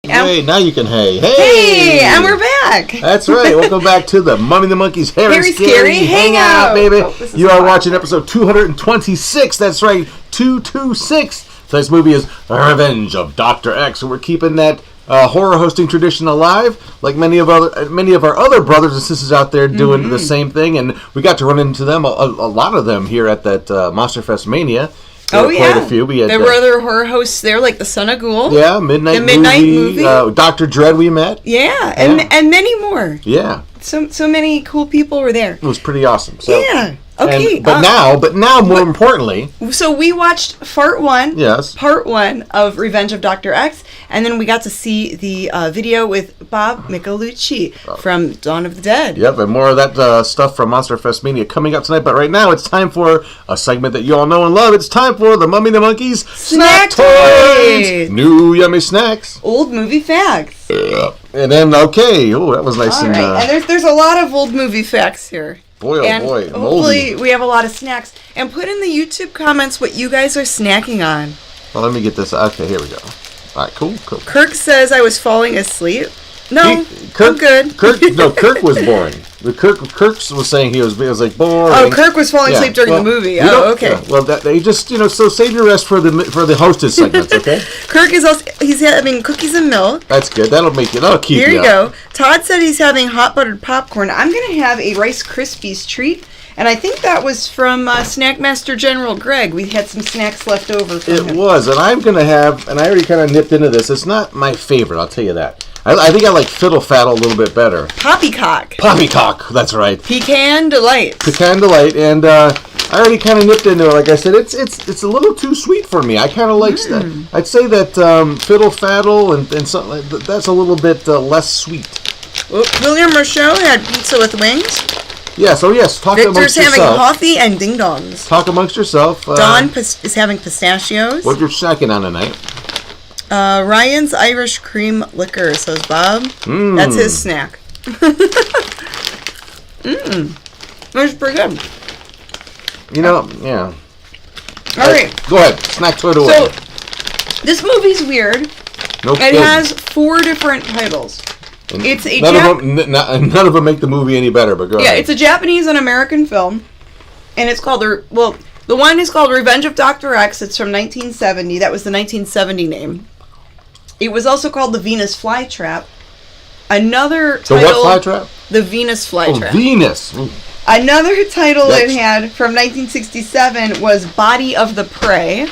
Hey, now you can hey. Hey, and we're back. That's right. Welcome back to the Mummy and the Monkey's Harry Scary Hangout, baby. You are watching episode 226. That's right, 226. Tonight's movie is Revenge of Dr. X, and we're keeping that horror hosting tradition alive, like many of our other brothers and sisters out there doing the same thing. And we got to run into them, a lot of them here at that Monster Fest Mania. Quite a few. There were other horror hosts there, like the Son of Ghoul. Yeah, Midnight movie. Dr. Dread we met. Yeah, and many more. Yeah. So many cool people were there. It was pretty awesome. So, yeah. Okay. But now, more importantly. So we watched part 1. Yes. Part 1 of Revenge of Dr. X, and then we got to see the video with Bob Michelucci from Dawn of the Dead. Yep, and more of that stuff from Monster Fest Mania coming up tonight. But right now, it's time for a segment that you all know and love. It's time for the Mummy and the Monkey's Snack Toys. New yummy snacks. Old movie facts. And then, that was nice. All right, and there's a lot of old movie facts here. Boy, oh and boy, hopefully we have a lot of snacks. And put in the YouTube comments what you guys are snacking on. Well, let me get this. Okay, here we go. All right, cool. Kirk says I was falling asleep. No, I'm good. Kirk was boring. Kirk was saying he was like boring. Oh, Kirk was falling asleep during the movie. Oh, okay. Yeah, well, they just so save your rest for the hostess segments, okay? Kirk is also he's having cookies and milk. That's good. That'll keep you. Here you go. Todd said he's having hot buttered popcorn. I'm gonna have a Rice Krispies treat. And I think that was from Snackmaster General Greg. We had some snacks left over from him. It was, and I'm going to have, and I already kind of nipped into this. It's not my favorite, I'll tell you that. I think I like Fiddle Faddle a little bit better. Poppycock. Poppycock, that's right. Pecan Delight. Pecan Delight, and I already kind of nipped into it. Like I said, it's a little too sweet for me. I kind of like that. I'd say that Fiddle Faddle and something that's a little bit less sweet. William Rochelle had pizza with wings. Yes, yes. Talk Victor's amongst yourself. Victor's having coffee and ding dongs. Talk amongst yourself. Don is having pistachios. What you're snacking on tonight? Ryan's Irish cream liquor, says Bob. That's his snack. That's pretty good. Yeah. All right. Go ahead. Snack toy away. So, this movie's weird. No It kidding. has 4 different titles. And It's a none of them make the movie any better, but go ahead. Yeah, it's a Japanese and American film. And it's called, the one is called Revenge of Dr. X. It's from 1970. That was the 1970 name. It was also called The Venus Flytrap. Another title... The what flytrap? The Venus Flytrap. Oh, Venus. Ooh. Another title it Yikes. had from 1967 was Body of the Prey.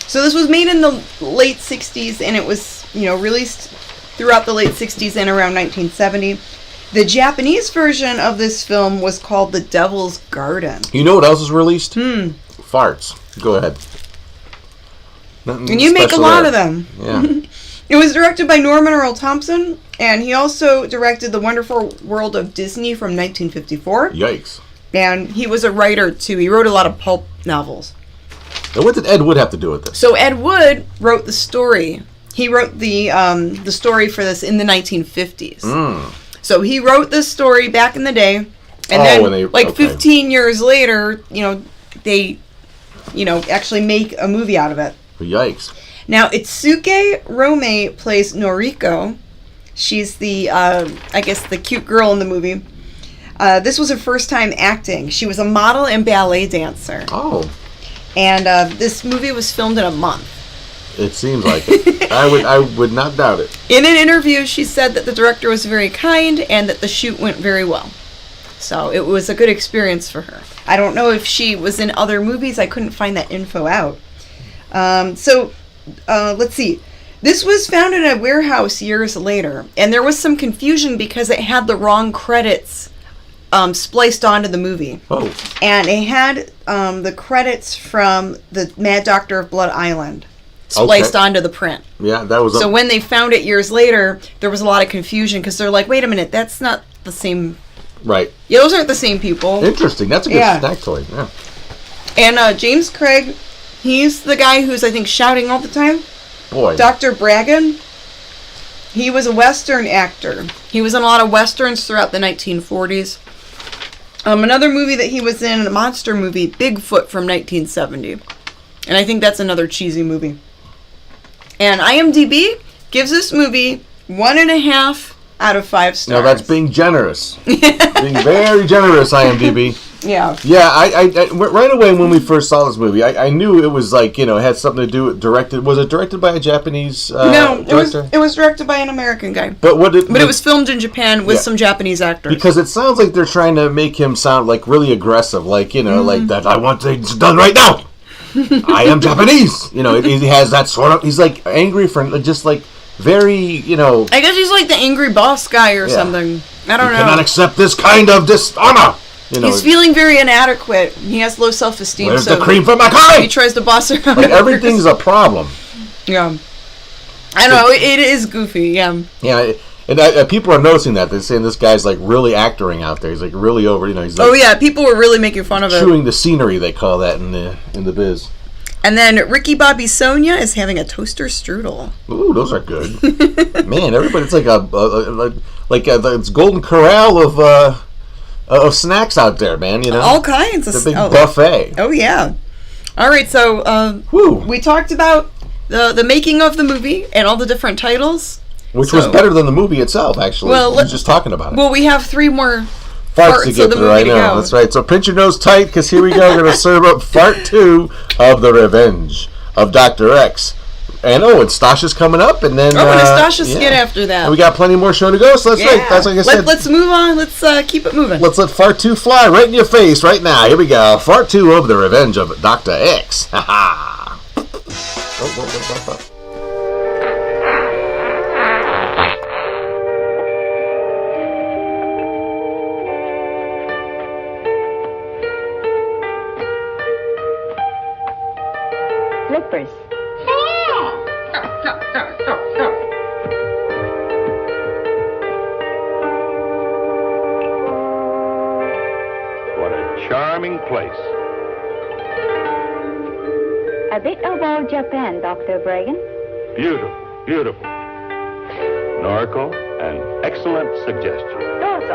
So this was made in the late 60s, and it was, released throughout the late 60s and around 1970. The Japanese version of this film was called The Devil's Garden. You know what else was released? Farts. Go ahead. Nothing And you make a special lot there. of them. Yeah. It was directed by Norman Earl Thompson, and he also directed The Wonderful World of Disney from 1954. Yikes. And he was a writer, too. He wrote a lot of pulp novels. Now, what did Ed Wood have to do with this? So Ed Wood wrote the story. He wrote the story for this in the 1950s. So he wrote this story back in the day, and then 15 years later, they, actually make a movie out of it. Yikes. Now, Itsuke Rome plays Noriko. She's the, the cute girl in the movie. This was her first time acting. She was a model and ballet dancer. Oh. And this movie was filmed in a month. It seems like it. I would not doubt it. In an interview, she said that the director was very kind and that the shoot went very well. So it was a good experience for her. I don't know if she was in other movies. I couldn't find that info out. Let's see. This was found in a warehouse years later, and there was some confusion because it had the wrong credits spliced onto the movie. Oh. And it had the credits from the Mad Doctor of Blood Island spliced onto the print. Yeah, that was... So when they found it years later, there was a lot of confusion because they're like, wait a minute, that's not the same... Right. Yeah, those aren't the same people. Interesting. That's a good snack toy. Yeah. And James Craig, he's the guy who's, I think, shouting all the time. Boy. Dr. Bragan, he was a Western actor. He was in a lot of Westerns throughout the 1940s. Another movie that he was in, a monster movie, Bigfoot from 1970. And I think that's another cheesy movie. And IMDb gives this movie 1.5 out of 5 stars. Now that's being generous. Being very generous, IMDb. Yeah. Yeah, I right away when we first saw this movie, I knew it was like, it had something to do with directed. Was it directed by a Japanese director? It was directed by an American guy. But it was filmed in Japan with some Japanese actors. Because it sounds like they're trying to make him sound like really aggressive, like, like that. I want things done right now. I am Japanese. He has that sort of. He's like angry for just like very, I guess he's like the angry boss guy or something. I don't know. Cannot accept this kind of dishonor. He's feeling very inadequate. He has low self-esteem. Where's the cream for my coffee? He tries to boss around. Like everything's a problem. Yeah. I don't know. It is goofy. Yeah. Yeah. And people are noticing that. They're saying this guy's like really actoring out there. He's like really over. He's like, oh yeah, people were really making fun of it. Chewing the scenery, they call that in the biz. And then Ricky Bobby Sonia is having a toaster strudel. Ooh, those are good. Man, everybody, it's like it's Golden Corral of snacks out there, man. All kinds of the big buffet. Oh yeah. All right, so we talked about the making of the movie and all the different titles. Which was better than the movie itself, actually. Well, we were just talking about it. Well, we have 3 more farts to get through right now. That's right. So pinch your nose tight, because here we go. We're going to serve up Fart 2 of The Revenge of Dr. X. And and Stasha's coming up, and then... and Stasha's skit after that. And we got plenty more show to go, so that's like I said. Let's move on. Let's keep it moving. Let's let Fart 2 fly right in your face right now. Here we go. Fart 2 of The Revenge of Dr. X. Ha ha. Flippers. What a charming place. A bit about Japan, Dr. Bragan. Beautiful, beautiful. Noriko, an excellent suggestion. どうぞ。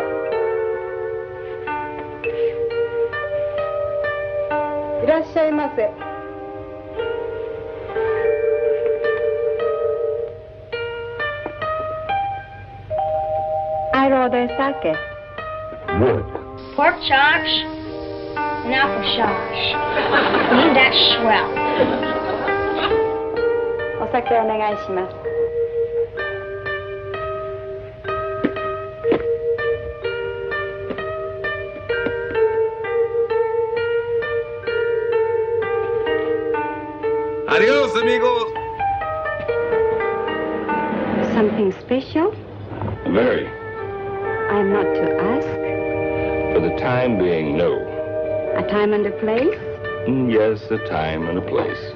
いらっしゃいませ。other sake? Wood. Pork chops and apple sauce. That's swell. お酒お願いします。Adios, amigos. Something special? Very. I'm not to ask. For the time being, no. A time and a place? Yes, a time and a place.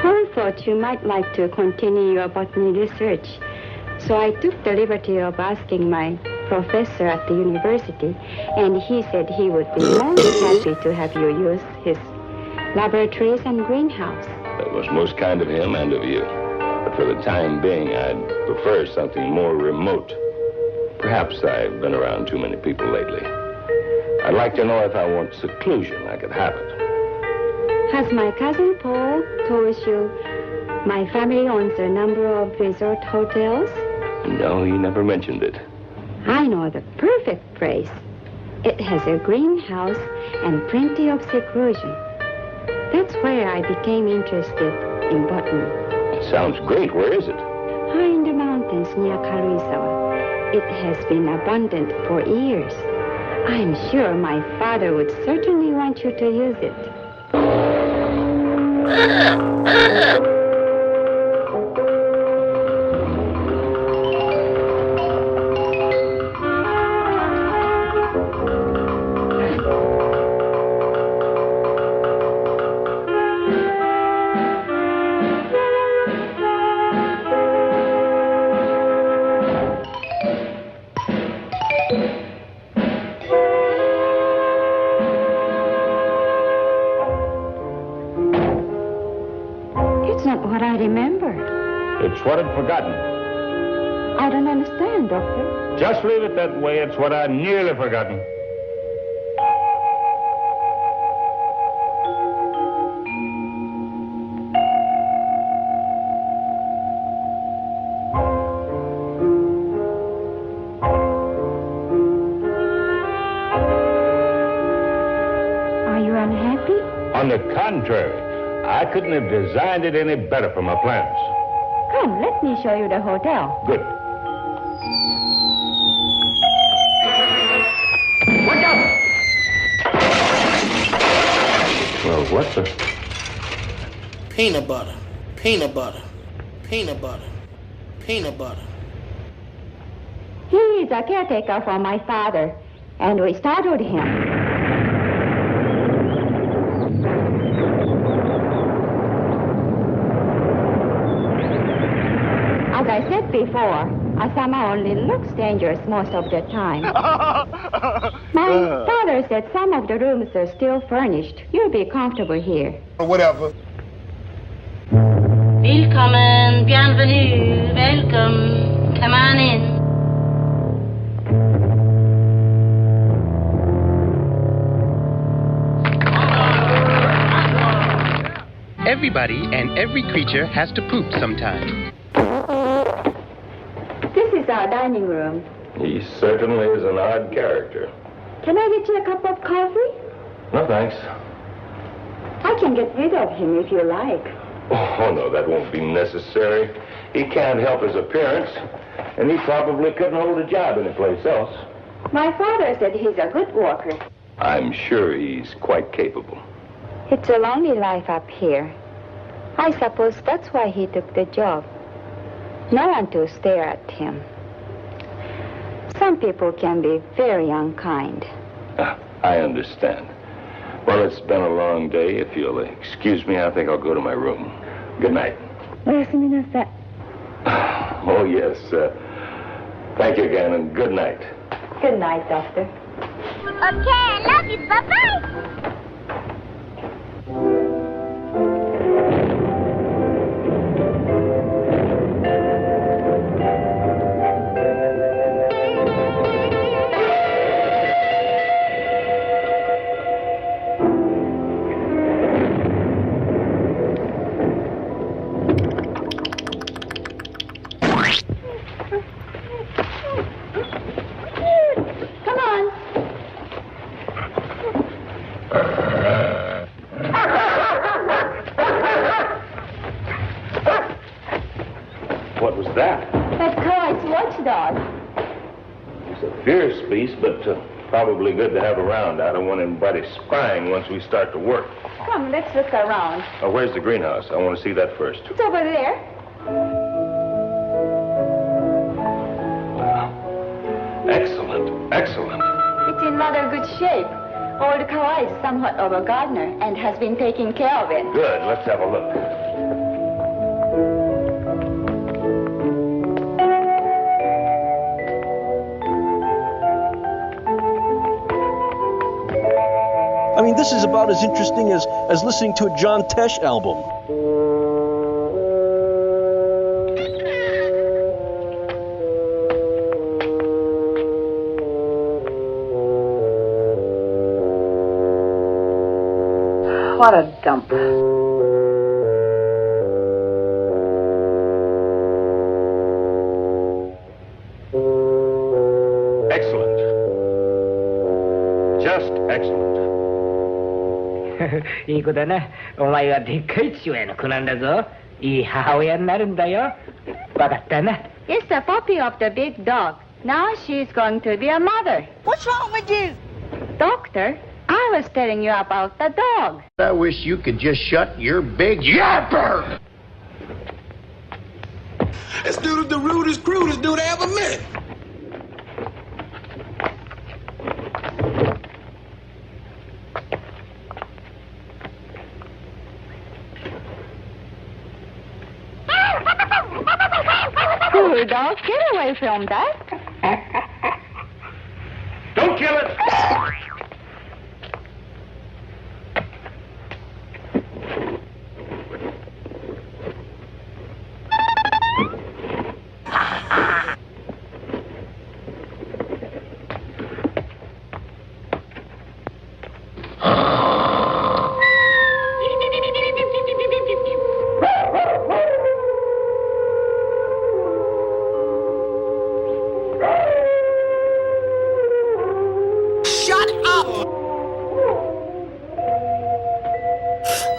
I thought you might like to continue your botany research, so I took the liberty of asking my professor at the university, and he said he would be most happy to have you use his laboratories and greenhouse. That was most kind of him and of you. But for the time being, I'd prefer something more remote. Perhaps I've been around too many people lately. I'd like to know if I want seclusion, I could have it. Has my cousin Paul told you my family owns a number of resort hotels? No, he never mentioned it. I know the perfect place. It has a greenhouse and plenty of seclusion. That's where I became interested in botany. It sounds great. Where is it? High in the mountains near Kalamazoo. It has been abundant for years. I'm sure my father would certainly want you to use it. It's what I'd forgotten. I don't understand, Doctor. Just leave it that way. It's what I'd nearly forgotten. Are you unhappy? On the contrary, I couldn't have designed it any better for my plans. Come, let me show you the hotel. Good. Watch out! Well, what the? Peanut butter, peanut butter, peanut butter, peanut butter. He is a caretaker for my father, and we startled him. As I said before, a summer only looks dangerous most of the time. My father said some of the rooms are still furnished. You'll be comfortable here. Whatever. Willkommen, bienvenue, welcome. Come on in. Everybody and every creature has to poop sometime. This is our dining room. He certainly is an odd character. Can I get you a cup of coffee? No, thanks. I can get rid of him if you like. Oh, no, that won't be necessary. He can't help his appearance, and he probably couldn't hold a job anyplace else. My father said he's a good worker. I'm sure he's quite capable. It's a lonely life up here. I suppose that's why he took the job. No one to stare at him. Some people can be very unkind. I understand. Well, it's been a long day. If you'll excuse me, I think I'll go to my room. Good night. Oyasuminasai. Oh, yes. Thank you again, and good night. Good night, Doctor. Okay, I love you. Bye-bye. that? That's Clyde's watchdog. It's a fierce beast, but probably good to have around. I don't want anybody spying once we start to work. Come, let's look around. Oh, where's the greenhouse? I want to see that first. It's over there. Excellent, excellent. It's in rather good shape. Old Kawai is somewhat of a gardener and has been taking care of it. Good, let's have a look. I mean, this is about as interesting as listening to a John Tesh album. What a dump. Excellent. Just excellent. いい子だな。お前はでっかい父親の子なんだぞ。いい母親になるんだよ。わかったな。 It's the puppy of the big dog. Now she's going to be a mother. What's wrong with you? Doctor, I was telling you about the dog. I wish you could just shut your big yapper! This dude is the rudest, crudest dude I ever met. Poor dog, get away from that. Don't kill it!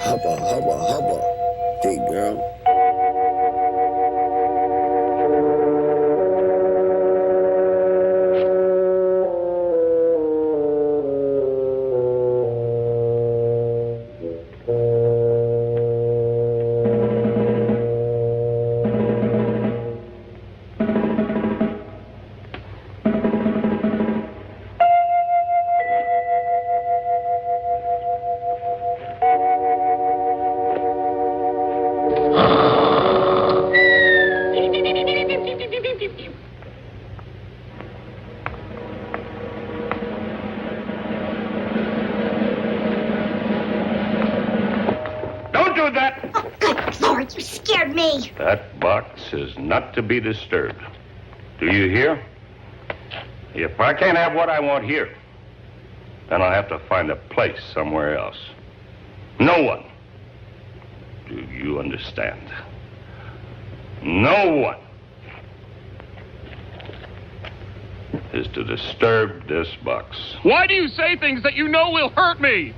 Hubba. Hey, girl. You scared me. That box is not to be disturbed. Do you hear? If I can't have what I want here, then I'll have to find a place somewhere else. No one. Do you understand? No one is to disturb this box. Why do you say things that you know will hurt me?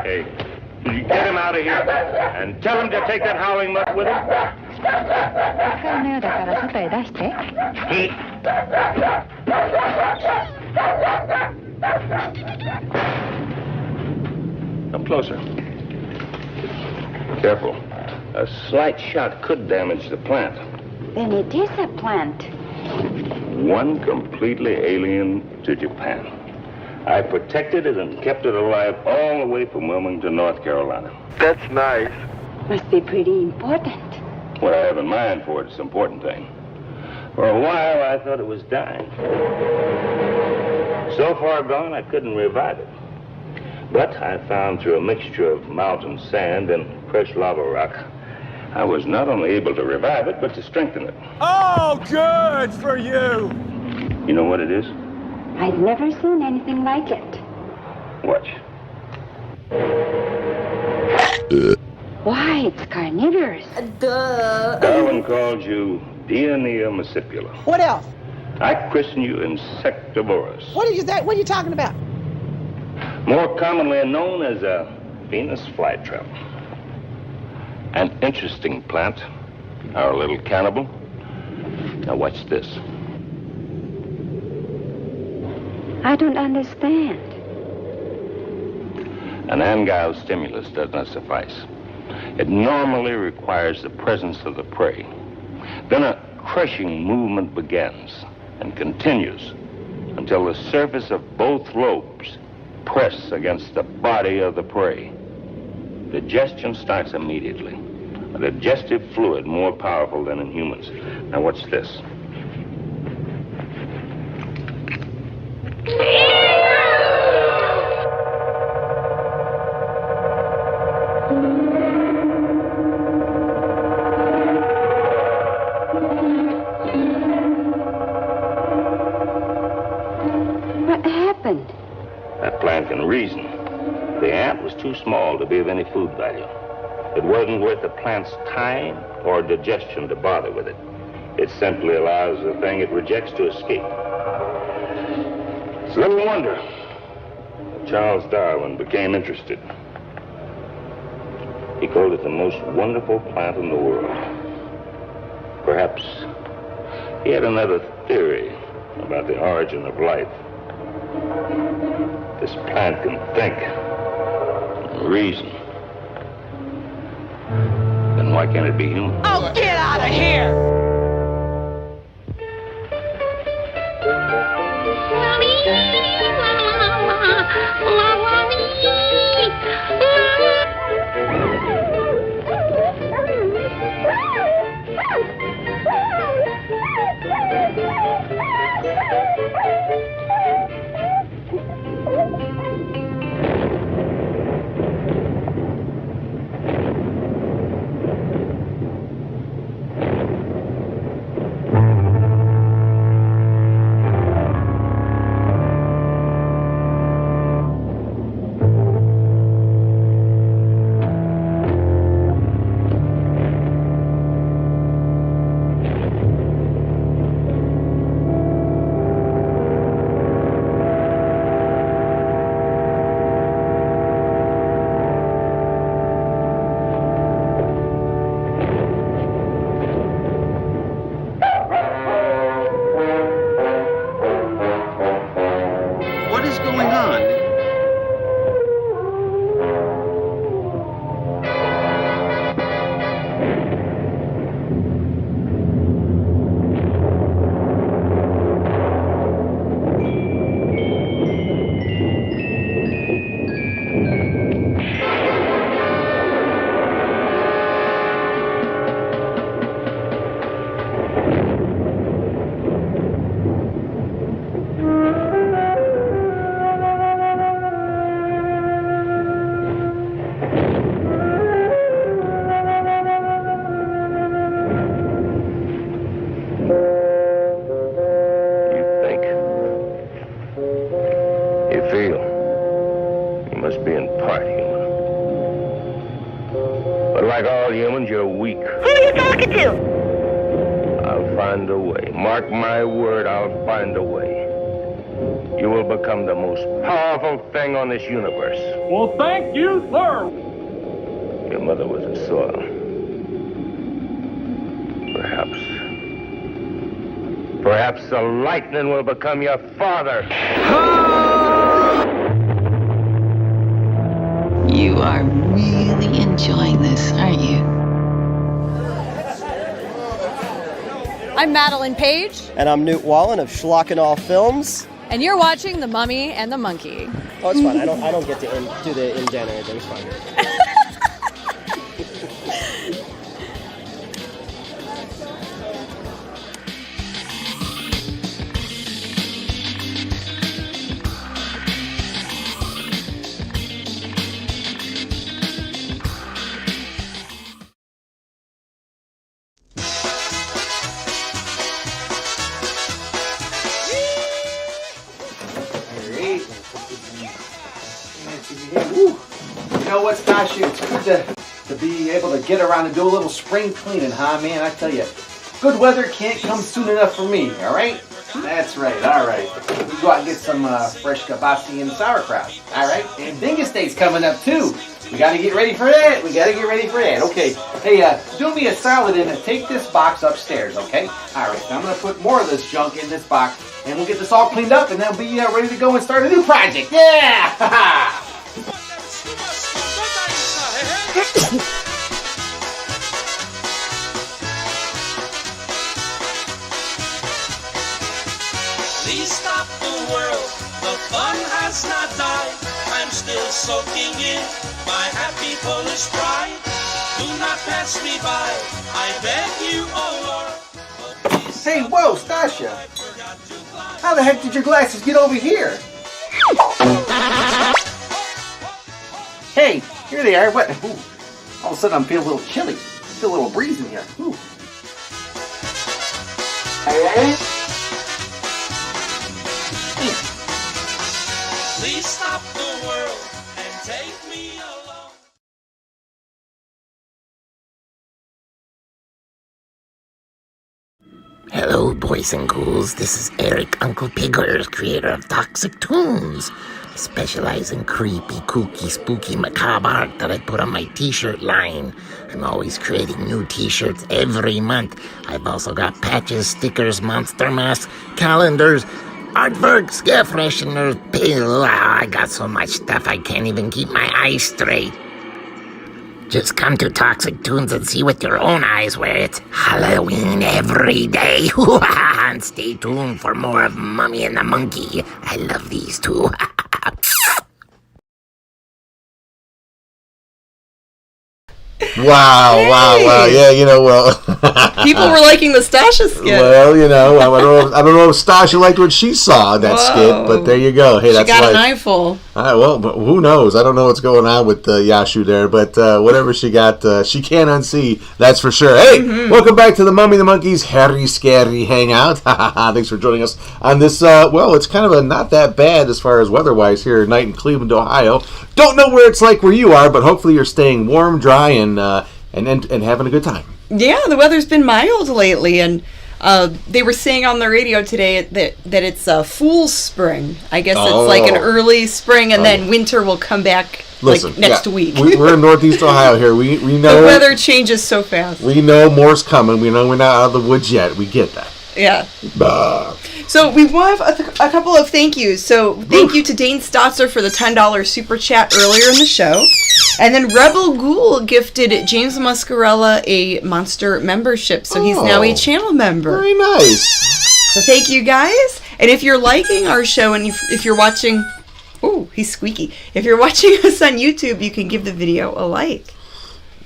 Hey, did you get him out of here? And tell him to take that howling mutt with him. Come closer. Careful. A slight shot could damage the plant. Then it is a plant. One completely alien to Japan. I protected it and kept it alive all the way from Wilmington, North Carolina. That's nice. Must be pretty important. What I have in mind for it is the important thing. For a while, I thought it was dying. So far gone, I couldn't revive it. But I found through a mixture of mountain sand and fresh lava rock, I was not only able to revive it, but to strengthen it. Oh, good for you. You know what it is? I'd never seen anything like it. Watch. Why, it's carnivorous. Duh. Darwin called you Dionea muscipula. What else? I christen you Insectivorous. What are you talking about? More commonly known as a Venus flytrap. An interesting plant, our little cannibal. Now watch this. I don't understand. An Hangout stimulus does not suffice. It normally requires the presence of the prey. Then a crushing movement begins and continues until the surface of both lobes press against the body of the prey. Digestion starts immediately. A digestive fluid more powerful than in humans. Now watch this. What happened? That plant can reason. The ant was too small to be of any food value. It wasn't worth the plant's time or digestion to bother with it. It simply allows the thing it rejects to escape. It's little wonder Charles Darwin became interested. He called it the most wonderful plant in the world. Perhaps he had another theory about the origin of life. This plant can think and reason. Then why can't it be human? Oh, get out of here! Mark my word, I'll find a way. You will become the most powerful thing on this universe. Well, thank you, sir. Your mother was a soil. Perhaps the lightning will become your father. You are really enjoying this, aren't you? I'm Madeline Page. And I'm Newt Wallen of Schlock and Off Films. And you're watching The Mummy and the Monkey. Oh, it's fine. I don't get to do the indent or anything. It's fine. what, Stasha? It's good to be able to get around and do a little spring cleaning, huh, man? I tell you, good weather can't come soon enough for me, all right? That's right, all right. We go out and get some fresh kibasi and sauerkraut, all right? And Dingus Day's coming up, too. We got to get ready for that. Okay. Hey, do me a solid and take this box upstairs, okay? All right, so I'm going to put more of this junk in this box, and we'll get this all cleaned up, and then we'll be ready to go and start a new project. Yeah! Please stop the world, the fun has not died. I'm still soaking in my happy Polish pride. Do not pass me by, I beg you, oh Lord. Hey, whoa, Stasha. How the heck did your glasses get over here? Hey, here they are. What? Ooh. All of a sudden I'm feeling a little chilly. I feel a little breeze in here. Ooh. Please stop the world and take me along. Hello, boys and ghouls. This is Eric Uncle Pigger, creator of Toxic Tunes. I specialize in creepy, kooky, spooky, macabre art that I put on my t-shirt line. I'm always creating new t-shirts every month. I've also got patches, stickers, monster masks, calendars, artworks, air fresheners, pill. I got so much stuff I can't even keep my eyes straight. Just come to Toxic Tunes and see with your own eyes where it's Halloween every day. And stay tuned for more of Mummy and the Monkey. I love these two. Wow. Yeah, you know, well. People were liking the Stasha skit. Well, you know, I don't know if Stasha liked what she saw in that skit, but there you go. Hey, she got an eyeful. All right, well, but who knows? I don't know what's going on with Yashu there, but whatever she got, she can't unsee, that's for sure. Hey, welcome back to the Mummy and the Monkey's Harry Scary Hangout. Thanks for joining us on this, well, it's kind of a not that bad as far as weather-wise here tonight in Cleveland, Ohio. Don't know where it's like where you are, but hopefully you're staying warm, dry, and having a good time. Yeah, the weather's been mild lately, and they were saying on the radio today that it's a fool's spring. I guess it's like an early spring, and then winter will come back next week. We're in Northeast Ohio here. We know the weather changes so fast. We know more's coming. We know we're not out of the woods yet. We get that. Yeah. So we have a couple of thank yous. So thank you to Dane Stotzer for the $10 super chat earlier in the show. And then Rebel Ghoul gifted James Muscarella a Monster membership. So he's now a channel member. Very nice. So thank you guys. And if you're liking our show and if you're watching... Oh, he's squeaky. If you're watching us on YouTube, you can give the video a like.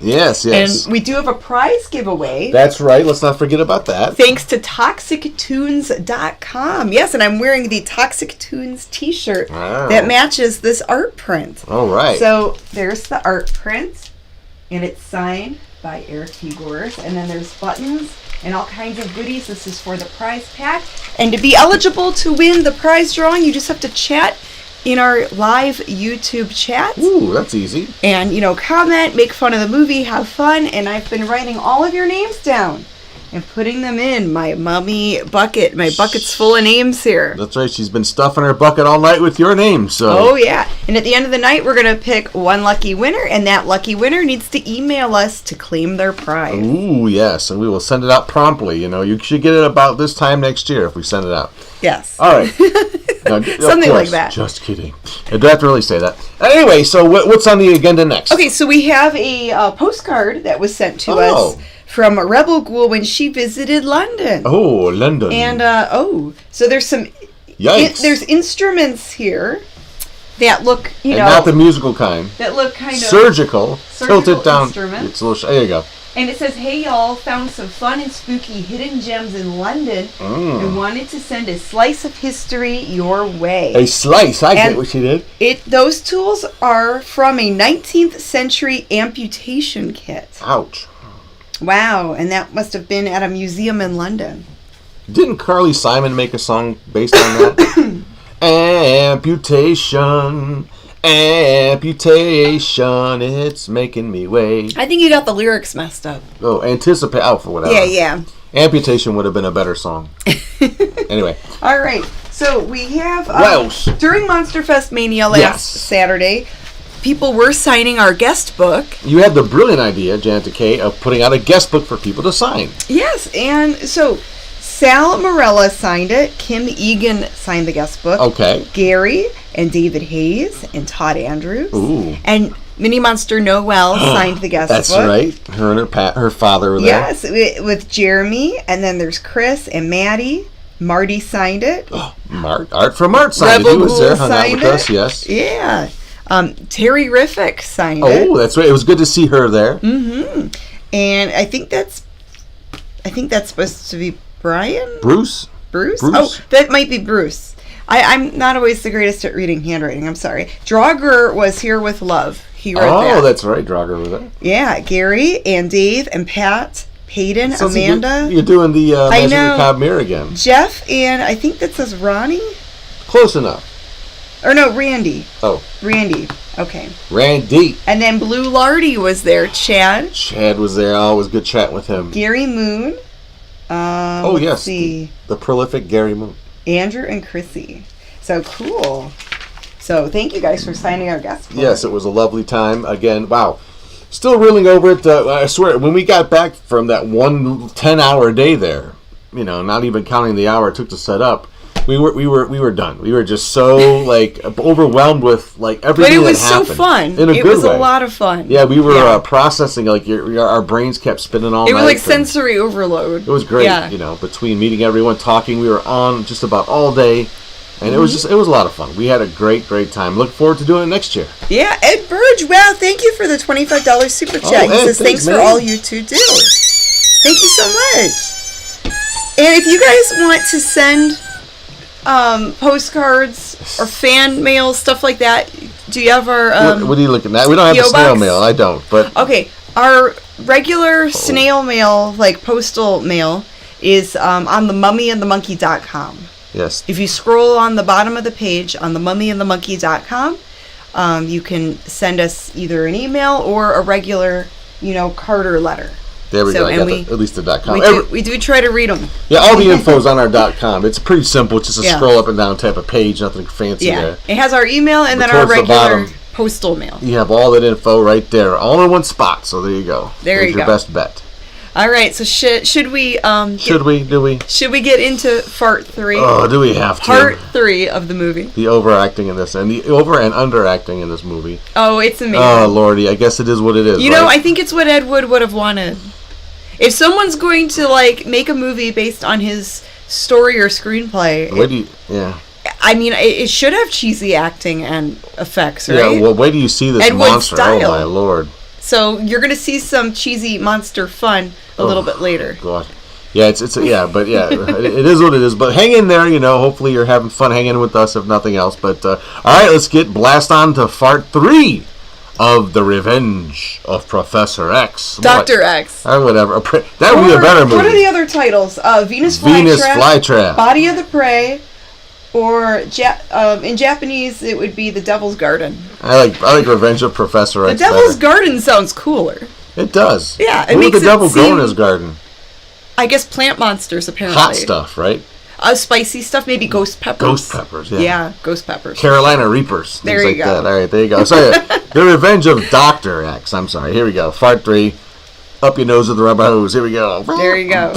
Yes. And we do have a prize giveaway. That's right. Let's not forget about that. Thanks to ToxicTunes.com. Yes, and I'm wearing the Toxic Tunes t-shirt that matches this art print. All right. So there's the art print, and it's signed by Eric P. Gores. And then there's buttons and all kinds of goodies. This is for the prize pack. And to be eligible to win the prize drawing, you just have to chat in our live YouTube chat. Ooh, that's easy. And, comment, make fun of the movie, have fun. And I've been writing all of your names down and putting them in my mummy bucket. My bucket's full of names here. That's right. She's been stuffing her bucket all night with your name. So. Oh, yeah. And at the end of the night, we're going to pick one lucky winner. And that lucky winner needs to email us to claim their prize. Ooh, yes. And we will send it out promptly. You should get it about this time next year if we send it out. Yes. All right. No, something like that. Just kidding. I don't have to really say that. Anyway, so what's on the agenda next? Okay, so we have a postcard that was sent to us from Rebel Ghoul when she visited London. Oh, London. And, so there's some... Yikes. There's instruments here that look, and not the musical kind. That look kind of... Surgical tilted down. Instruments. It's a little... There you go. And it says, hey y'all, found some fun and spooky hidden gems in London and wanted to send a slice of history your way. A slice? I get what she did. Those tools are from a 19th century amputation kit. Ouch. Wow, and that must have been at a museum in London. Didn't Carly Simon make a song based on that? Amputation. Amputation, it's making me wait. I think you got the lyrics messed up. Oh, anticipate. Oh, for whatever. Yeah. Amputation would have been a better song. Anyway. All right. So we have Welsh. During Monster Fest Mania last Saturday, people were signing our guest book. You had the brilliant idea, Janet Kay, of putting out a guest book for people to sign. Yes, and so Sal Morella signed it. Kim Egan signed the guest book. Okay. Gary and David Hayes and Todd Andrews. Ooh. And Mini Monster Noel signed the guest That's book. That's right. Her and her father were there. Yes, with Jeremy. And then there's Chris and Maddie. Marty signed it. Art from Art signed Rebel it. He was there, Ghoul hung out signed with it. us, yes. Yeah. Terry Riffick signed it. Oh, that's right. It was good to see her there. Mm-hmm. And I think that's supposed to be Brian? Bruce? Oh, that might be Bruce. I'm not always the greatest at reading handwriting. I'm sorry. Draugr was here with love. He wrote that. Oh, that's right. Draugr was there. Yeah, Gary and Dave and Pat, Peyton, Amanda. You're doing the Magic Macabre Mirror again. Jeff and I think that says Ronnie? Close enough. Or no, Randy. Oh. Randy. Okay. Randy. And then Blue Lardy was there. Chad. Chad was there. Oh, it was good chatting with him. Gary Moon. Let's see. The prolific Gary Moon. Andrew and Chrissy. So cool. So thank you guys for signing our guest book. Yes, it was a lovely time. Again, wow. Still reeling over it. I swear, when we got back from that 10-hour day there, not even counting the hour it took to set up, we were done. We were just so overwhelmed with everything. But it was that happened. So fun. In a good way. It was a lot of fun. Yeah, we were processing our brains kept spinning all night. It was like sensory overload. It was great. Yeah. Between meeting everyone, talking, we were on just about all day, and it was a lot of fun. We had a great time. Look forward to doing it next year. Yeah, Ed Burge. Wow, thank you for the $25 super chat. He says thanks for all you two do. Thank you so much. And if you guys want to send postcards or fan mail, stuff like that, do you have our what are you looking at? We don't have the snail mail. I don't, but okay, our regular snail mail, postal mail, is on themummyandthemonkey.com. Yes. If you scroll on the bottom of the page on themummyandthemonkey.com, you can send us either an email or a regular Carter letter. There we go. I got at least the .com. We do try to read them. Yeah, all the info is on our .com. It's pretty simple. It's just a scroll up and down type of page. Nothing fancy there. It has our email and then our regular postal mail. You have all that info right there, all in one spot. So there you go. There's your best bet. All right. So should we? Should we get into part 3? Oh, do we have to? Part 3 of the movie. The overacting in this, and the over and underacting in this movie. Oh, it's amazing. Oh lordy, I guess it is what it is. I think it's what Ed Wood would have wanted. If someone's going to make a movie based on his story or screenplay, I mean, it should have cheesy acting and effects, right? Yeah. Well, wait till you see this monster. Style. Oh my lord! So you're gonna see some cheesy monster fun a little bit later. God. Yeah, it is what it is. But hang in there, Hopefully you're having fun hanging with us, if nothing else. But all right, let's blast on to part 3. Of The Revenge of Professor X. Dr. X. Or whatever. That would be a better movie. What are the other titles? Venus Flytrap. Body of the Prey. Or in Japanese, it would be The Devil's Garden. I like Revenge of Professor X. The Devil's Garden sounds cooler. It does. Yeah, it makes the devil grow in his garden? I guess plant monsters, apparently. Hot stuff, right? Spicy stuff, maybe ghost peppers. Ghost peppers, yeah. Yeah, ghost peppers. Carolina Reapers. There you go. That. All right, there you go. So, The Revenge of Dr. X. I'm sorry. Here we go. Part 3. Up your nose with the rubber hose. Here we go. There you go.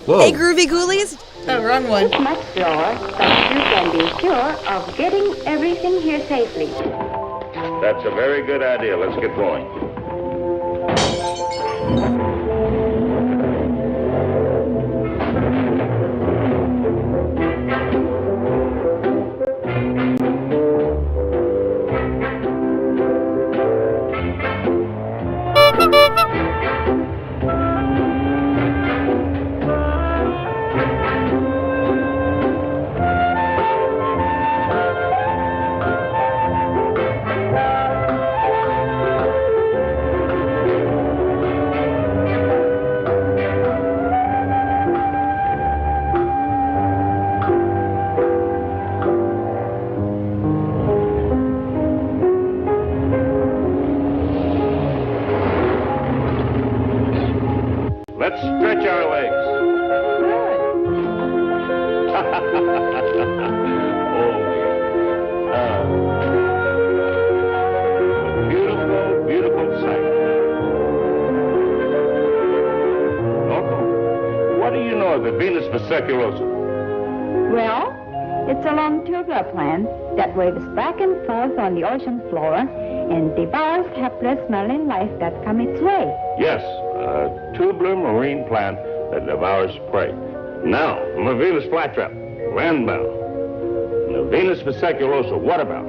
Whoa. Hey, Groovy Ghoulies. Oh, wrong one. It's much slower, but you can be sure of getting everything here safely. That's a very good idea. Let's get going. Beautiful, beautiful sight. Norco, what do you know of the Venus vesiculosa? Well, it's a long tubular plant that waves back and forth on the ocean floor and devours hapless marine life that come its way. Yes, a tubular marine plant that devours prey. Now, from a Venus flytrap, landbound. The Venus vesiculosa, what about?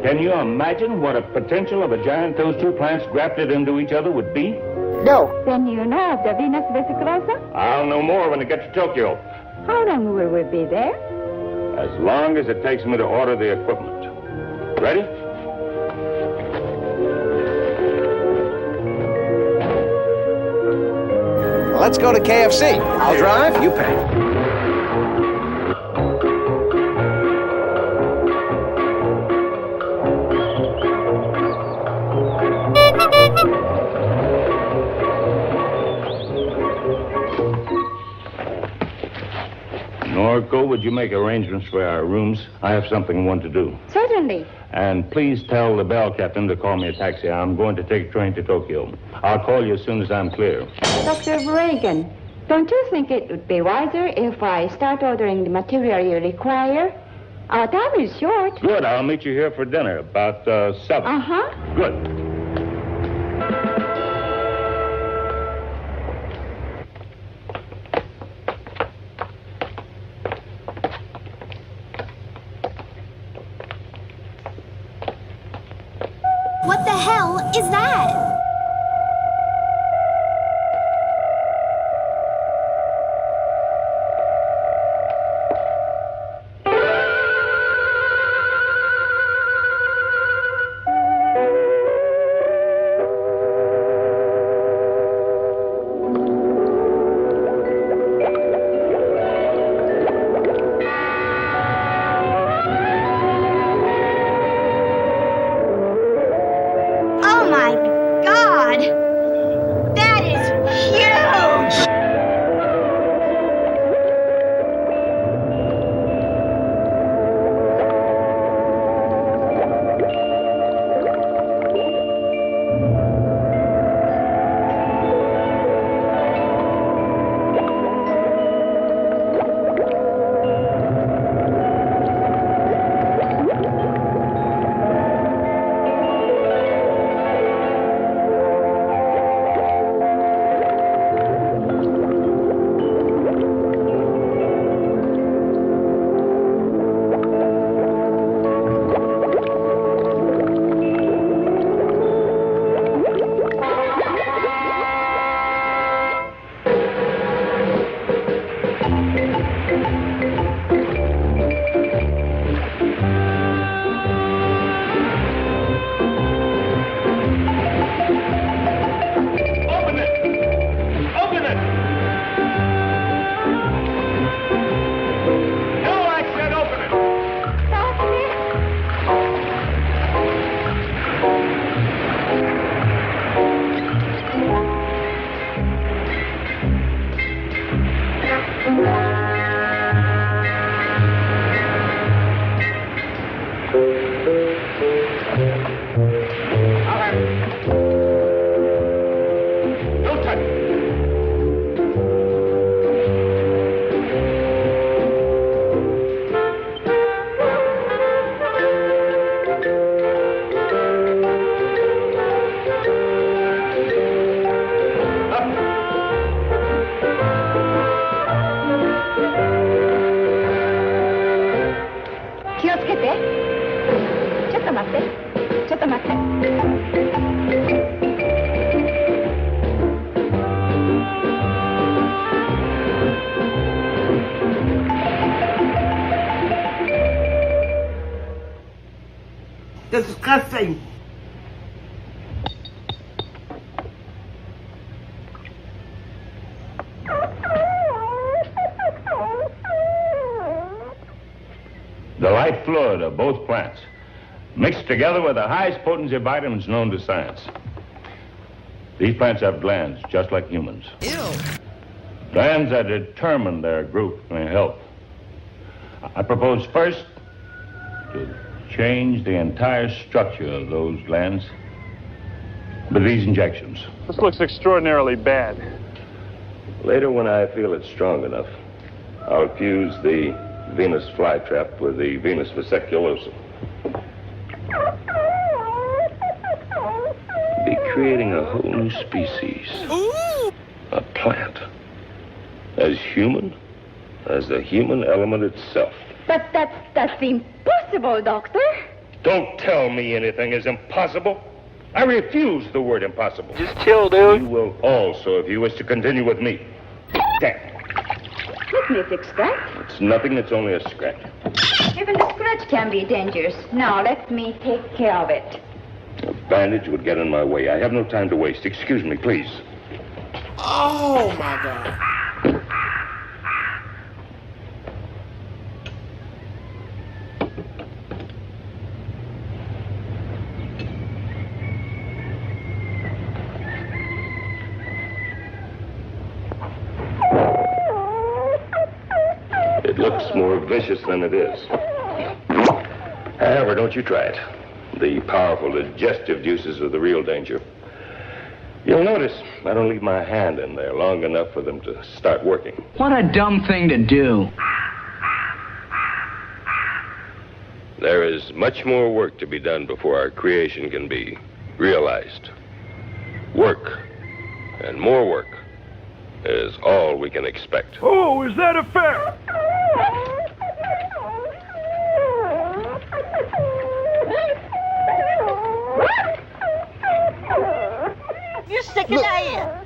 Can you imagine what a potential of a giant those two plants grafted into each other would be? No. Then you know of the Venus vesiculosa? I'll know more when I get to Tokyo. How long will we be there? As long as it takes me to order the equipment. Ready? Let's go to KFC. I'll drive, you pay. Norco, would you make arrangements for our rooms? I have something I want to do. Certainly. And please tell the bell captain to call me a taxi. I'm going to take a train to Tokyo. I'll call you as soon as I'm clear. Dr. Reagan, don't you think it would be wiser if I start ordering the material you require? Our time is short. Good. I'll meet you here for dinner about 7. Uh-huh. Good. What the hell is that? Oh my God! That is huge! Disgusting. The life fluid of both plants, mixed together with the highest potency vitamins known to science. These plants have glands, just like humans. Ew. Glands that determine their growth and health. I propose first to change the entire structure of those glands with these injections. This looks extraordinarily bad. Later, when I feel it's strong enough, I'll fuse the venous flytrap with the venous vesiculosum. Be creating a whole new species. Ooh. A plant. As human as the human element itself. But that's impossible, Doctor. Don't tell me anything is impossible. I refuse the word impossible. Just chill, dude. You will also if you wish to continue with me. Damn. Let me fix that. It's nothing, it's only a scratch. Even the scratch can be dangerous. Now, let me take care of it. A bandage would get in my way. I have no time to waste. Excuse me, please. Oh, my God. It looks more vicious than it is. However, don't you try it. The powerful digestive juices are the real danger. You'll notice I don't leave my hand in there long enough for them to start working. What a dumb thing to do. There is much more work to be done before our creation can be realized. Work, and more work, is all we can expect. Oh, is that a fair? You're sick as I am.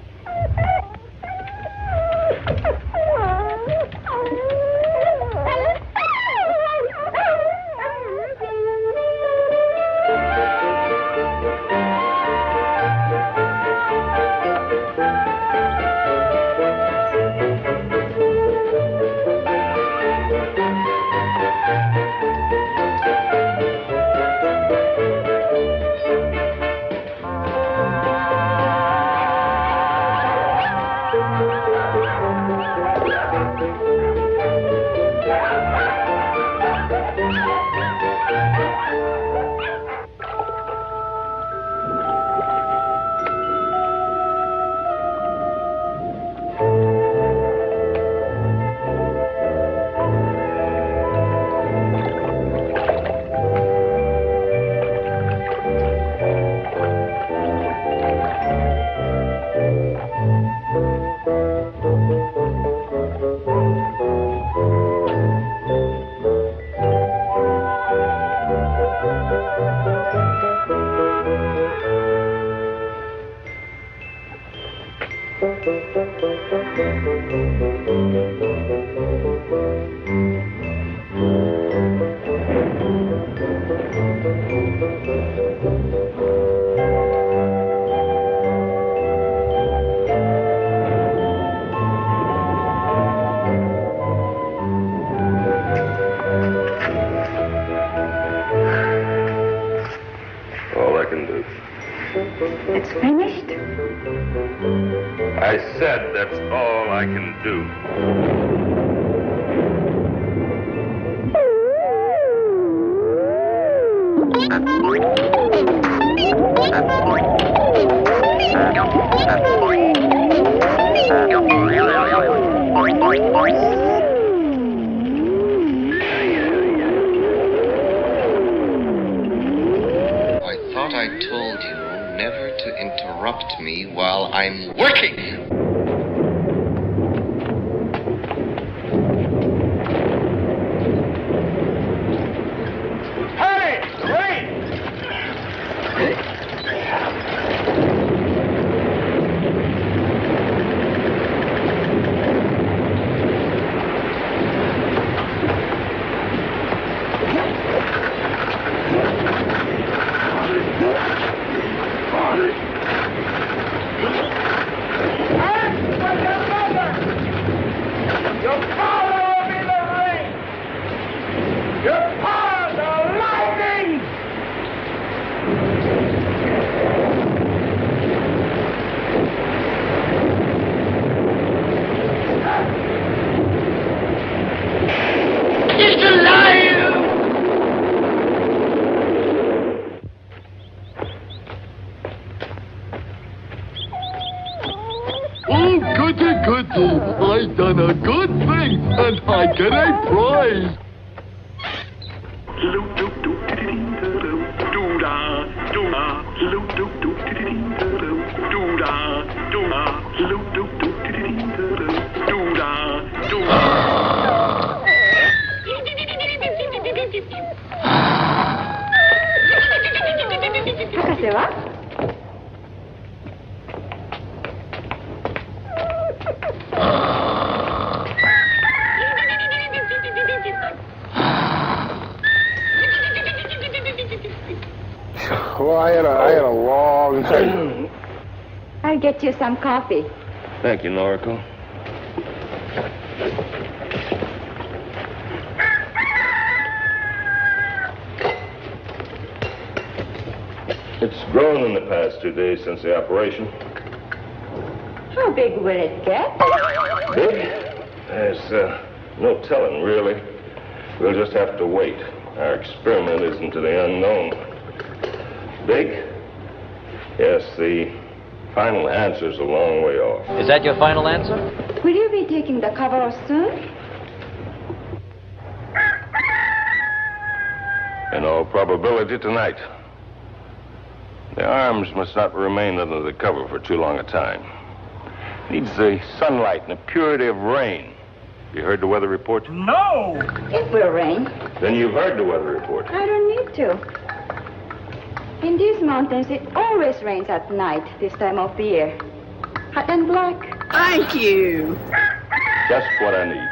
All I can do. It's finished? I said that's all I can do. I thought I told you never to interrupt me while I'm working. Hey! Wait! Hey! I done a good thing, and I get a prize. Well, I had a long night. I'll get you some coffee. Thank you, Noriko. It's grown in the past 2 days since the operation. How big will it get? Big? There's no telling, really. We'll just have to wait. Our experiment is into the unknown. Big? Yes, the final answer's a long way off. Is that your final answer? Will you be taking the cover off soon? In all probability, tonight. The arms must not remain under the cover for too long a time. Needs the sunlight and the purity of rain. You heard the weather report? No! It will rain. Then you've heard the weather report. I don't need to. In these mountains, it always rains at night this time of the year. Hot and black. Thank you. Just what I need.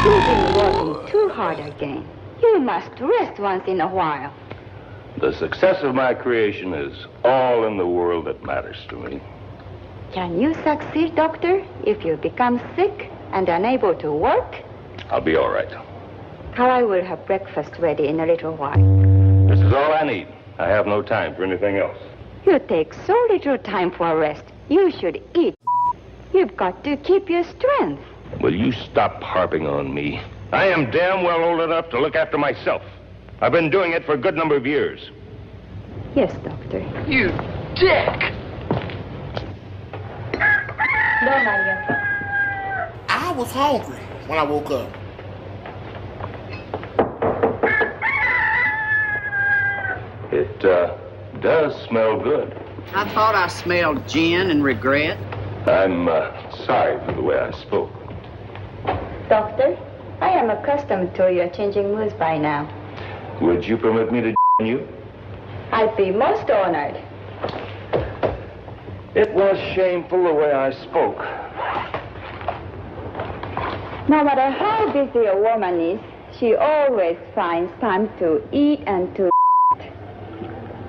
You've been working too hard again. You must rest once in a while. The success of my creation is all in the world that matters to me. Can you succeed, Doctor, if you become sick and unable to work? I'll be all right. Kawai will have breakfast ready in a little while. This is all I need. I have no time for anything else. You take so little time for rest. You should eat. You've got to keep your strength. Will you stop harping on me? I am damn well old enough to look after myself. I've been doing it for a good number of years. Yes, Doctor. You dick! I was hungry when I woke up. It does smell good. I thought I smelled gin and regret. I'm sorry for the way I spoke. Doctor, I am accustomed to your changing moods by now. Would you permit me to you? I'd be most honored. It was shameful the way I spoke. No matter how busy a woman is, she always finds time to eat and to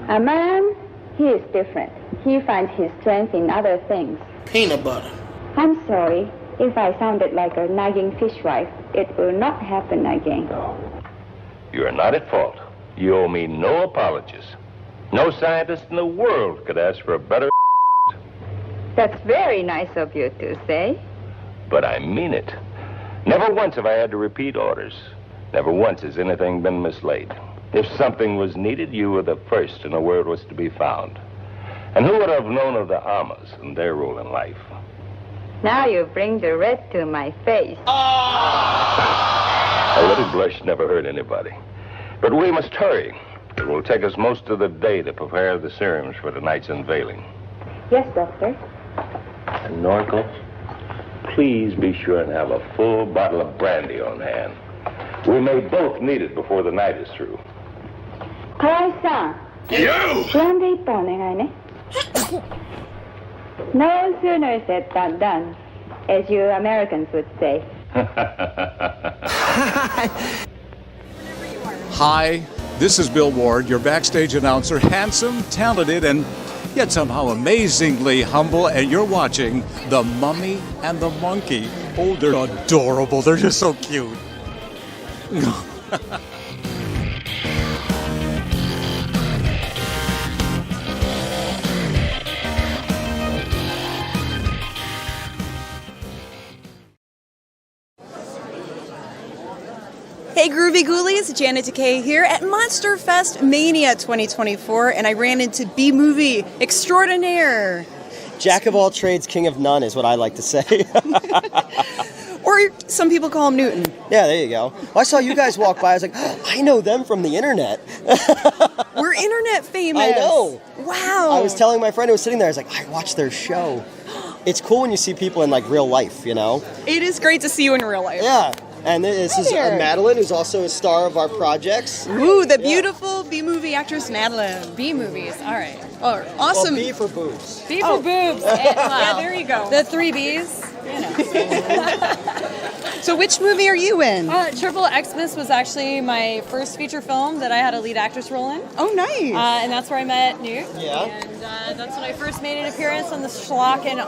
A man, he is different. He finds his strength in other things. Peanut butter. I'm sorry if I sounded like a nagging fishwife. It will not happen again. No. You are not at fault. You owe me no apologies. No scientist in the world could ask for a better. That's very nice of you to say. But I mean it. Never once have I had to repeat orders. Never once has anything been mislaid. If something was needed, you were the first to know where it was to be found. And who would have known of the Amas and their role in life? Now you bring the red to my face. A little blush never hurt anybody. But we must hurry. It will take us most of the day to prepare the serums for tonight's unveiling. Yes, Doctor. And Noriko, please be sure and have a full bottle of brandy on hand. We may both need it before the night is through. Kawai-san. You! Brandy po, ne? No sooner said than done, as you Americans would say. Hi, this is Bill Ward, your backstage announcer, handsome, talented, and yet somehow amazingly humble, and you're watching The Mummy and the Monkey. Oh, they're adorable. They're just so cute. Hey Groovy Ghoulies, Janet Decay here at Monster Fest Mania 2024, and I ran into B-Movie extraordinaire, Jack of all trades, king of none is what I like to say. Or some people call him Newton. Yeah, there you go. Well, I saw you guys walk by. I was like, oh, I know them from the internet. We're internet famous. I know. Wow. I was telling my friend who was sitting there, I was like, I watched their show. It's cool when you see people in like real life, you know? It is great to see you in real life. Yeah. And this is Madeline, who's also a star of our projects. Ooh, the beautiful B-movie actress Madeline. B-movies, all right. Oh, awesome. Well, B for boobs. B for boobs. Yeah, there you go. The 3 Bs. So which movie are you in? Triple Xmas was actually my first feature film that I had a lead actress role in. Oh, nice. And that's where I met Newt. Yeah. And that's when I first made an appearance on the Schlock and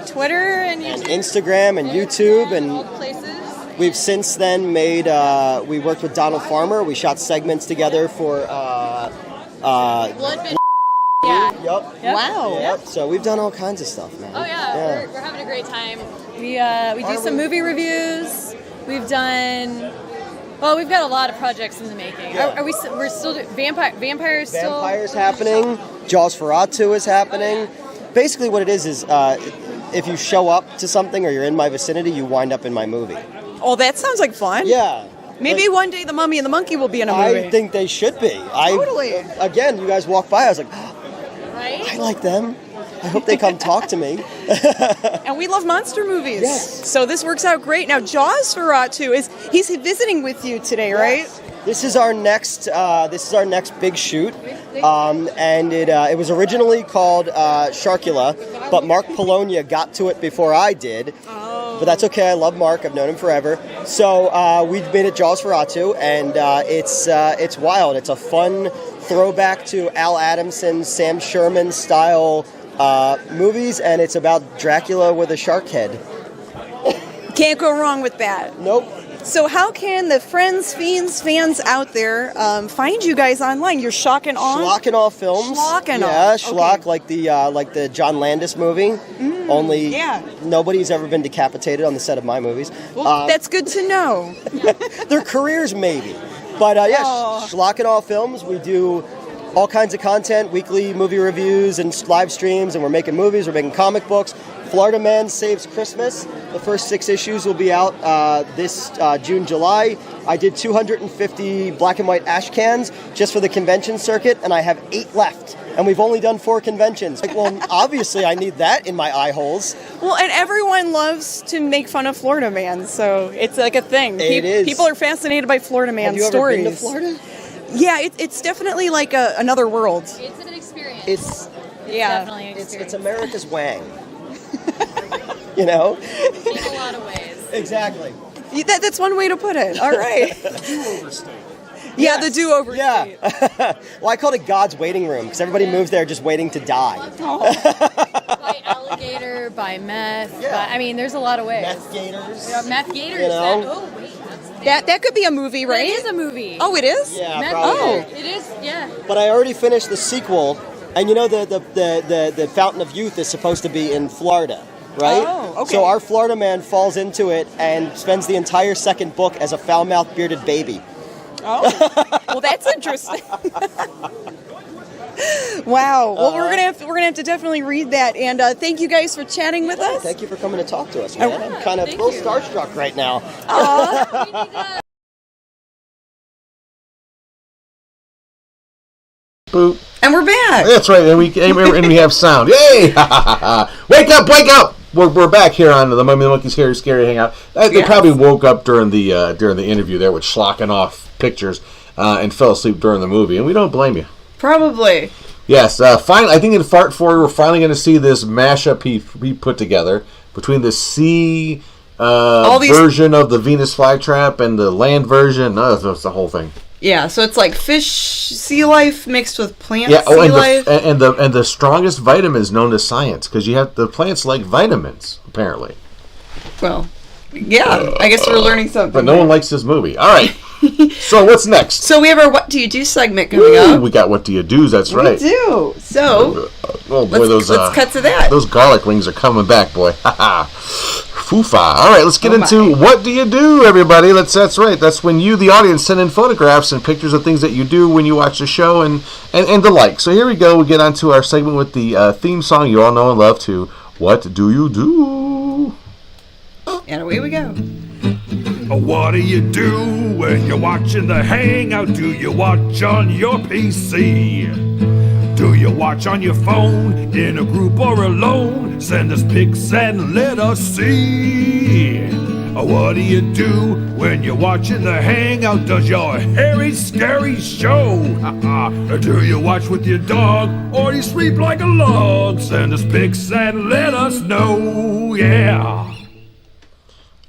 Twitter and YouTube. And Instagram and YouTube and all the places. We've since then made, we worked with Donald Farmer. We shot segments together for, Blood Yeah. Yep. Wow. Yep. So we've done all kinds of stuff, man. Oh yeah. We're having a great time. We do some movie reviews. We've done. Well, we've got a lot of projects in the making. Yeah. We're still Vampires still. Vampires happening. Jaws Ferratu is happening. Basically, what it is if you show up to something or you're in my vicinity, you wind up in my movie. Oh, that sounds like fun. Yeah. Maybe one day The Mummy and the Monkey will be in a movie. I think they should be. Totally. Again, you guys walk by, I was like, right? I like them. I hope they come talk to me. And we love monster movies. Yes. So this works out great. Now, Jaws Ferratu he's visiting with you today, right? This is our next big shoot, and it was originally called Sharkula, but Mark Polonia got to it before I did. But that's okay. I love Mark. I've known him forever. So we made it Jaws Ferratu, and it's wild. It's a fun throwback to Al Adamson's Sam Sherman style movies, and it's about Dracula with a shark head. Can't go wrong with that. Nope. So how can the Friends, Fiends, fans out there find you guys online? You're Schlock and Off? Schlock and Off films. Schlock and Off. Yeah, Schlock, okay. like the John Landis movie. Only nobody's ever been decapitated on the set of my movies. Well, that's good to know. Their careers, maybe. But Schlock and Off films, we do all kinds of content, weekly movie reviews and live streams, and we're making movies, we're making comic books. Florida Man Saves Christmas. The first 6 issues will be out this June, July. I did 250 black and white ash cans just for the convention circuit, and I have 8 left. And we've only done 4 conventions. Well, obviously I need that in my eye holes. Well, and everyone loves to make fun of Florida Man, so it's like a thing. It is. People are fascinated by Florida Man stories. Have you ever been to Florida? Yeah, it's definitely like another world. It's an experience. It's definitely an experience. It's America's Wang. You know? In a lot of ways. Exactly. That's one way to put it. All right. Do-over state. Yeah, the do-over state. Well, I called it God's waiting room because everybody moves there just waiting to die. By alligator, by meth. Yeah. I mean, there's a lot of ways. Meth gators. Meth gators. You know? That could be a movie, right? It is a movie. Oh, it is? Yeah, Meth probably. gator. It is, yeah. But I already finished the sequel, and you know the Fountain of Youth is supposed to be in Florida, right? Oh, okay. So our Florida man falls into it and spends the entire second book as a foul-mouthed bearded baby. Oh, well, that's interesting. Wow. Well, we're gonna have to definitely read that. And thank you guys for chatting with us. Thank you for coming to talk to us, man. I'm kind of a little starstruck right now. Boop. And we're back. That's right, and we have sound. Yay! Wake up! Wake up! We're back here on the Mummy and the Monkey's Scary Hangout. They probably woke up during the interview there with Schlock and Off pictures and fell asleep during the movie, and we don't blame you. Probably. Yes. Finally, I think in Fart 4 we're finally going to see this mashup he put together between the sea version of the Venus flytrap and the land version. No, that's the whole thing. Yeah, so it's like fish, sea life mixed with plant sea life. And the strongest vitamins known to science, because you have the plants like vitamins apparently. Well, yeah, I guess we're learning something. But no one likes this movie. All right. So what's next? So we have our What Do You Do segment coming up. We got What Do You Do's, that's right. We do. So oh boy, let's cut to that. Those garlic rings are coming back, boy. Fufa. All right, let's get into What Do You Do, everybody. That's right. That's when you, the audience, send in photographs and pictures of things that you do when you watch the show and the like. So here we go. We get on to our segment with the theme song you all know and love to What Do You Do? And away we go. What do you do when you're watching the Hangout? Do you watch on your PC? Do you watch on your phone, in a group or alone? Send us pics and let us see. What do you do when you're watching the Hangout? Does your hairy, scary show? Do you watch with your dog, or do you sleep like a log? Send us pics and let us know, yeah.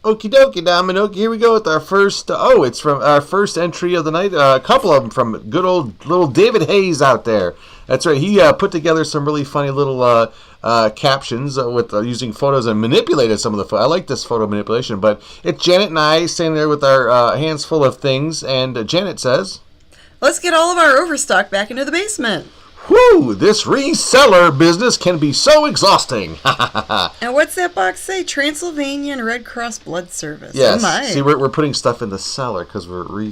Okie dokie, Dominoki. Here we go with our first. It's from our first entry of the night. A couple of them from good old little David Hayes out there. That's right. He put together some really funny little captions with using photos and manipulated some of the photos. I like this photo manipulation. But it's Janet and I standing there with our hands full of things. And Janet says, "Let's get all of our overstock back into the basement." Whew, this reseller business can be so exhausting. And what's that box say? Transylvanian Red Cross Blood Service. Yes. Oh my. See, we're putting stuff in the cellar because we're we're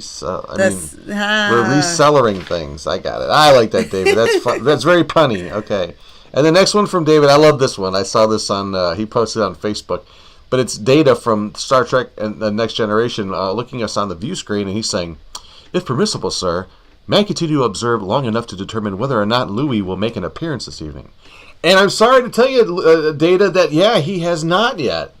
reselling things. I got it. I like that, David. That's fun. That's very punny. Okay. And the next one from David. I love this one. I saw this on. He posted it on Facebook, but it's Data from Star Trek and the Next Generation looking us on the view screen, and he's saying, "If permissible, sir, may I continue to observe long enough to determine whether or not Louis will make an appearance this evening?" And I'm sorry to tell you, Data, that, he has not yet.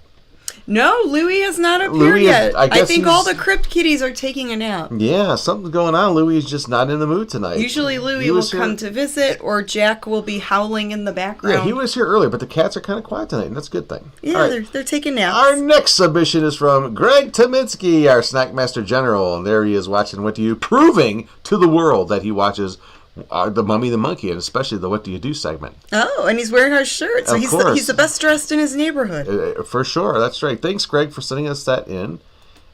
No, Louis has not appeared yet. I think all the Crypt Kitties are taking a nap. Yeah, something's going on. Louis is just not in the mood tonight. Usually Louis will come to visit, or Jack will be howling in the background. Yeah, he was here earlier, but the cats are kind of quiet tonight, and that's a good thing. Yeah, they're taking naps. Our next submission is from Greg Tominski, our Snackmaster General, and there he is watching What Do You, proving to the world that he watches The Mummy the Monkey, and especially the What Do You Do segment. Oh, and he's wearing our shirt, so he's the best dressed in his neighborhood. For sure, that's right. Thanks, Greg, for sending us that in.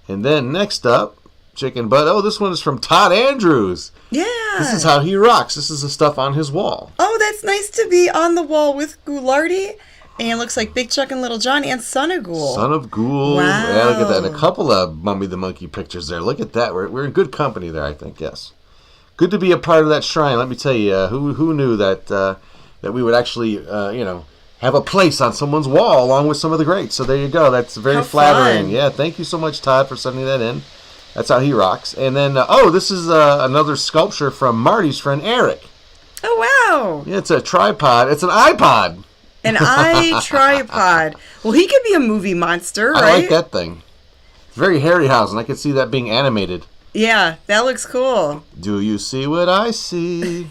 And then next up, Chicken Butt. Oh, this one is from Todd Andrews. Yeah. This is how he rocks. This is the stuff on his wall. Oh, that's nice to be on the wall with Ghoulardi. And looks like Big Chuck and Little John and Son of Ghoul. Son of Ghoul. Wow. Yeah, look at that. And a couple of Mummy the Monkey pictures there. Look at that. We're in good company there, I think, yes. Good to be a part of that shrine. Let me tell you, who knew that that we would actually, have a place on someone's wall along with some of the greats. So there you go. That's very flattering. Fun. Yeah, thank you so much, Todd, for sending that in. That's how he rocks. And then, this is another sculpture from Marty's friend Eric. Oh, wow. Yeah, it's a tripod. It's an iPod. An iTripod. Well, he could be a movie monster, right? I like that thing. It's very Harryhausen. I could see that being animated. Yeah, that looks cool. Do you see what I see?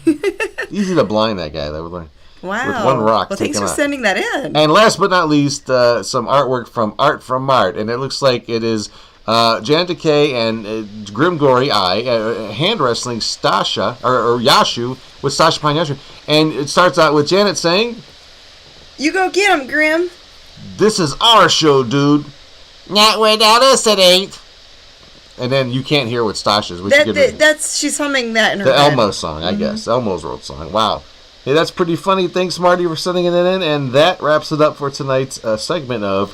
Easy to blind that guy. That would learn. Wow. With one rock. Well, thanks for sending that in. And last but not least, some artwork from Art from Mart. And it looks like it is Janet Decay and Grimgory Eye hand wrestling Stasha, or Yashu, with Stasha Pine Yashu. And it starts out with Janet saying, "You go get him, Grim. This is our show, dude. Not without us, it ain't." And then you can't hear what Stasha's. That's she's humming that in her the head. Elmo song, I guess. Elmo's world song. Wow. Hey, that's pretty funny. Thanks, Marty, for sending it in. And that wraps it up for tonight's segment of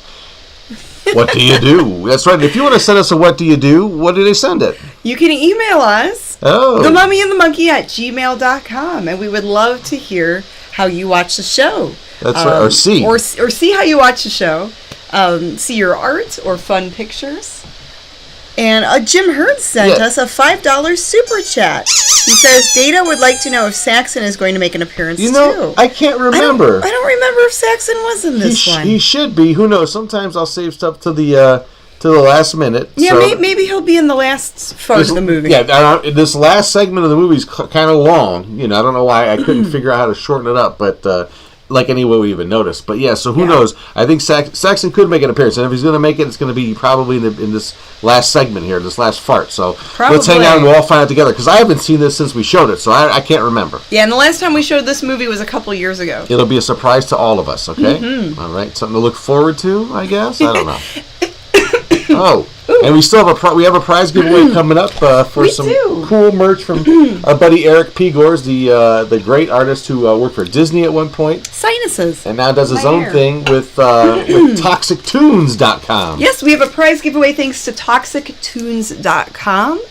What Do You Do? That's right. If you want to send us a What Do You Do, what do they send it? You can email us. Oh. themummyandthemonkey@gmail.com. And we would love to hear how you watch the show. That's right. Or see. Or see how you watch the show. See your art or fun pictures. And Jim Hurd sent us a $5 super chat. He says, Data would like to know if Saxon is going to make an appearance, too. I can't remember. I don't remember if Saxon was in this one. He should be. Who knows? Sometimes I'll save stuff to the last minute. Yeah, so maybe he'll be in the last part of the movie. Yeah, this last segment of the movie is kind of long. I don't know why I couldn't figure out how to shorten it up, but like anyone would even notice. But yeah, so who knows? I think Saxon could make an appearance, and if he's going to make it, it's going to be probably in this last segment here, this last fart. So let's hang out and we'll all find out together, because I haven't seen this since we showed it, so I can't remember. Yeah, and the last time we showed this movie was a couple years ago. It'll be a surprise to all of us, okay? Mm-hmm. All right, something to look forward to, I guess? I don't know. And we still have a prize giveaway coming up for some cool merch from our buddy Eric Pigors, the great artist who worked for Disney at one point. sinuses. And now does his My own hair. thing with ToxicTunes.com. Yes, we have a prize giveaway thanks to ToxicTunes.com.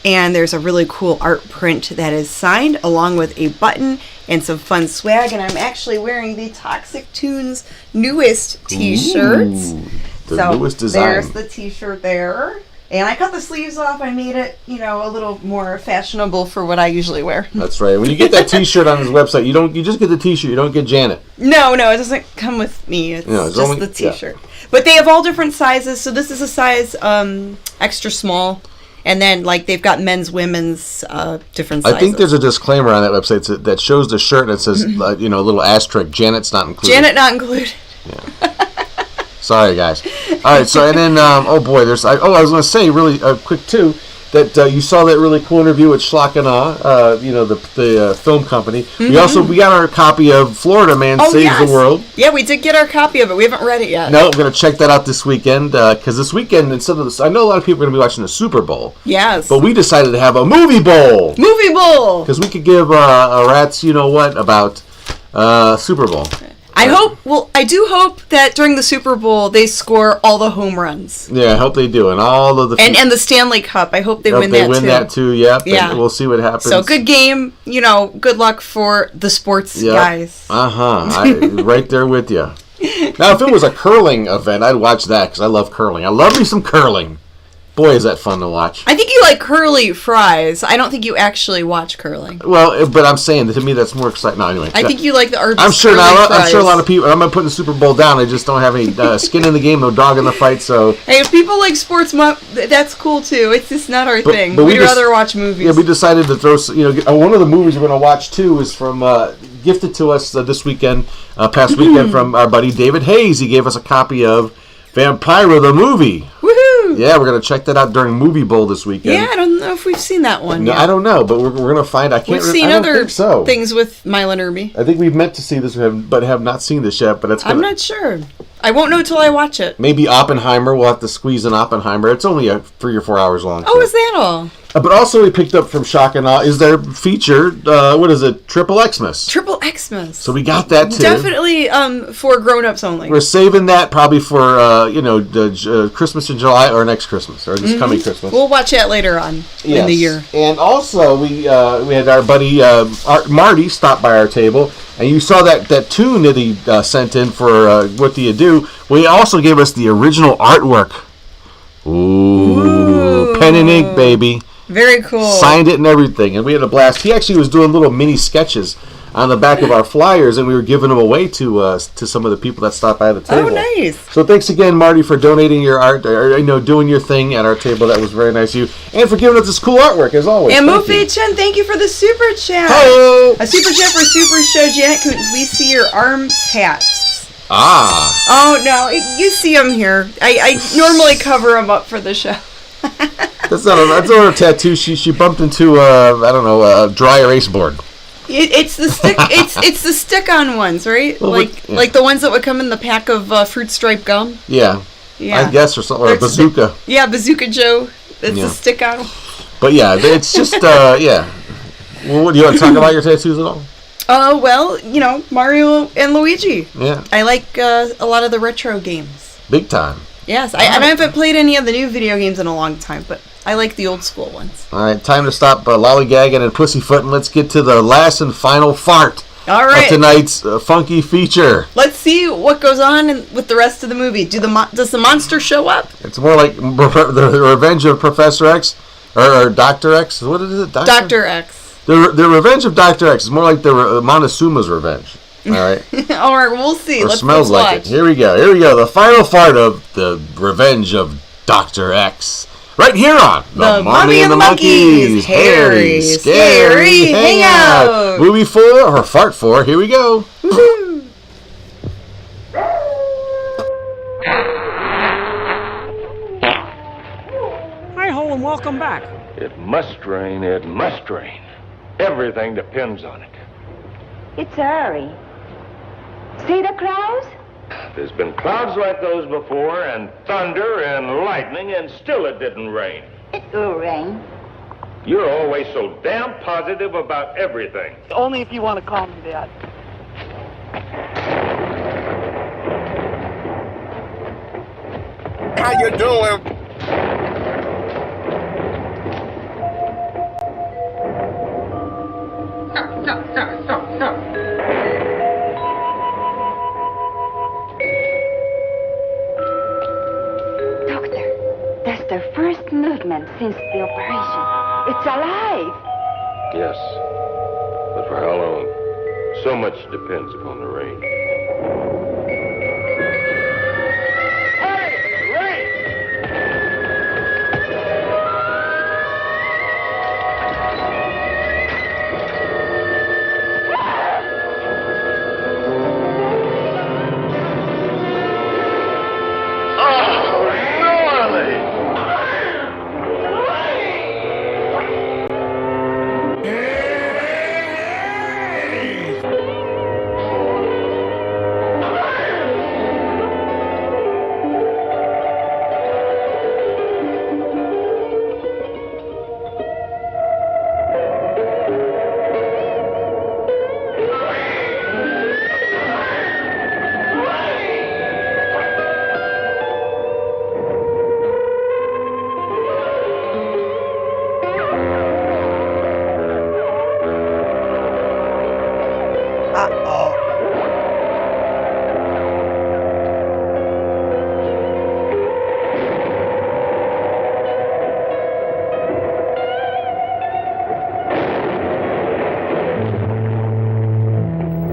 And there's a really cool art print that is signed along with a button and some fun swag. And I'm actually wearing the Toxic Tunes newest t-shirts. Ooh, the newest design. There's the t-shirt there. And I cut the sleeves off. I made it, a little more fashionable for what I usually wear. That's right. When you get that t-shirt on his website, you just get the t-shirt. You don't get Janet. No, it doesn't come with me. It's No, it's just only- the t-shirt. But they have all different sizes. So this is a size extra small. And then, they've got men's, women's, different sizes. I think there's a disclaimer on that website that shows the shirt and it says, a little asterisk, Janet's not included. Janet not included. Sorry, guys. All right, so, and then, I was going to say really quick, too, that you saw that really cool interview with Schlock and Off, the film company. Mm-hmm. We got our copy of Florida Man Saves the World. Yeah, we did get our copy of it. We haven't read it yet. No, we're going to check that out this weekend, because this weekend, instead of this, I know a lot of people are going to be watching the Super Bowl. Yes. But we decided to have a movie bowl. Movie bowl! Because we could give a rat's you-know-what about Super Bowl. I do hope that during the Super Bowl they score all the home runs. Yeah, I hope they do, and all of the and the Stanley Cup. I hope they win that too. They win that too. Yep. Yeah. And we'll see what happens. So good game. Good luck for the sports guys. Right there with you. Now, if it was a curling event, I'd watch that because I love curling. I love me some curling. Boy, is that fun to watch. I think you like curly fries. I don't think you actually watch curling. Well, but I'm saying that to me that's more exciting. No, anyway. I think you like the Arby's I'm sure curly fries. I'm sure a lot of people. I'm not putting the Super Bowl down. I just don't have any skin in the game, no dog in the fight. So hey, if people like sports, that's cool too. It's just not our thing. But We'd rather watch movies. Yeah, we decided to throw. One of the movies we're going to watch too is from gifted to us this weekend, past weekend from our buddy David Hayes. He gave us a copy of Vampira the movie. Woohoo! Yeah, we're going to check that out during Movie Bowl this weekend. Yeah, I don't know if we've seen that one No, yet. I don't know, but we're going to find. We've seen other things with Milo and Irby. I think we've meant to see this, but have not seen this yet. But I'm not sure. I won't know till I watch it. Maybe Oppenheimer. We'll have to squeeze in Oppenheimer. It's only 3 or 4 hours long. Oh, is that all? But also we picked up from Shock and Awe is their feature, what is it, Triple Xmas. Triple Xmas. So we got that too. Definitely for grown-ups only. We're saving that probably for, Christmas in July or next Christmas, or this coming Christmas. We'll watch that later on in the year. And also we had our buddy Marty stop by our table, and you saw that tune that he sent in for What Do You Do? Well, he also gave us the original artwork. Ooh. Pen and ink, baby. Very cool. Signed it and everything, and we had a blast. He actually was doing little mini sketches on the back of our flyers, and we were giving them away to some of the people that stopped by the table. Oh, nice. So thanks again, Marty, for donating your art, doing your thing at our table. That was very nice of you, and for giving us this cool artwork, as always. And Mufi Chen, thank you for the super chat. Hello. A super chat for Super Show Janet Coons. We see your arm tats. Ah. Oh, no, you see them here. I normally cover them up for the show. That's not a tattoo. She bumped into a dry erase board. It's the stick. it's the stick-on ones, right? Well, like the ones that would come in the pack of fruit stripe gum. Yeah. I guess, or something, or a bazooka. Yeah, Bazooka Joe. It's the stick-on. But yeah, it's just yeah. Well, do you want to talk about your tattoos at all? Well, Mario and Luigi. Yeah. I like a lot of the retro games. Big time. Yes, I haven't played any of the new video games in a long time, but I like the old school ones. All right, time to stop lollygagging and pussyfooting. Let's get to the last and final fart All right. of tonight's funky feature. Let's see what goes on with the rest of the movie. Does the monster show up? It's more like the Revenge of Professor X or Dr. X. What is it? Dr. X. The Revenge of Dr. X is more like the Montezuma's Revenge. All right. All right, we'll see. Or smells like it. Here we go. The final fart of the Revenge of Dr. X. Right here on The Mummy and the Monkeys. Hairy, Scary Hangout. Movie 4 or Fart 4. Here we go. Woo-hoo. Hi ho and welcome back. It must rain. It must rain. Everything depends on it. It's early. See the clouds? There's been clouds like those before, and thunder and lightning, and still it didn't rain. It will rain. You're always so damn positive about everything. Only if you want to call me that. How you doing? Doctor, that's the first movement since the operation. It's alive. Yes. But for how long? So much depends upon the rain.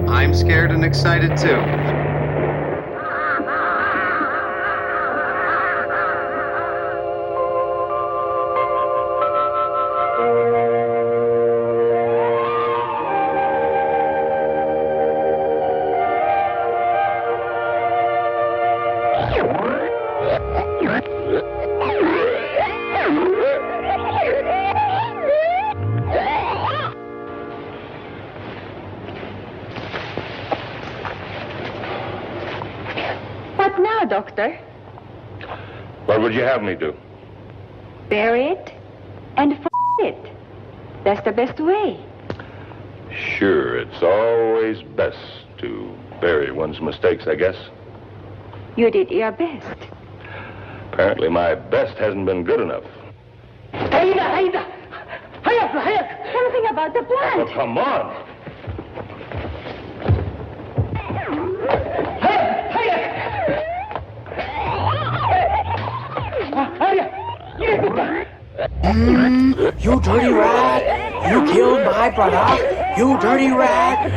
I'm scared and excited too. What now, Doctor? What would you have me do? Bury it and it. That's the best way. Sure, it's always best to bury one's mistakes, I guess. You did your best. Apparently my best hasn't been good enough. Something about the plant. Well, come on. You dirty rat! You killed my brother! You dirty rat!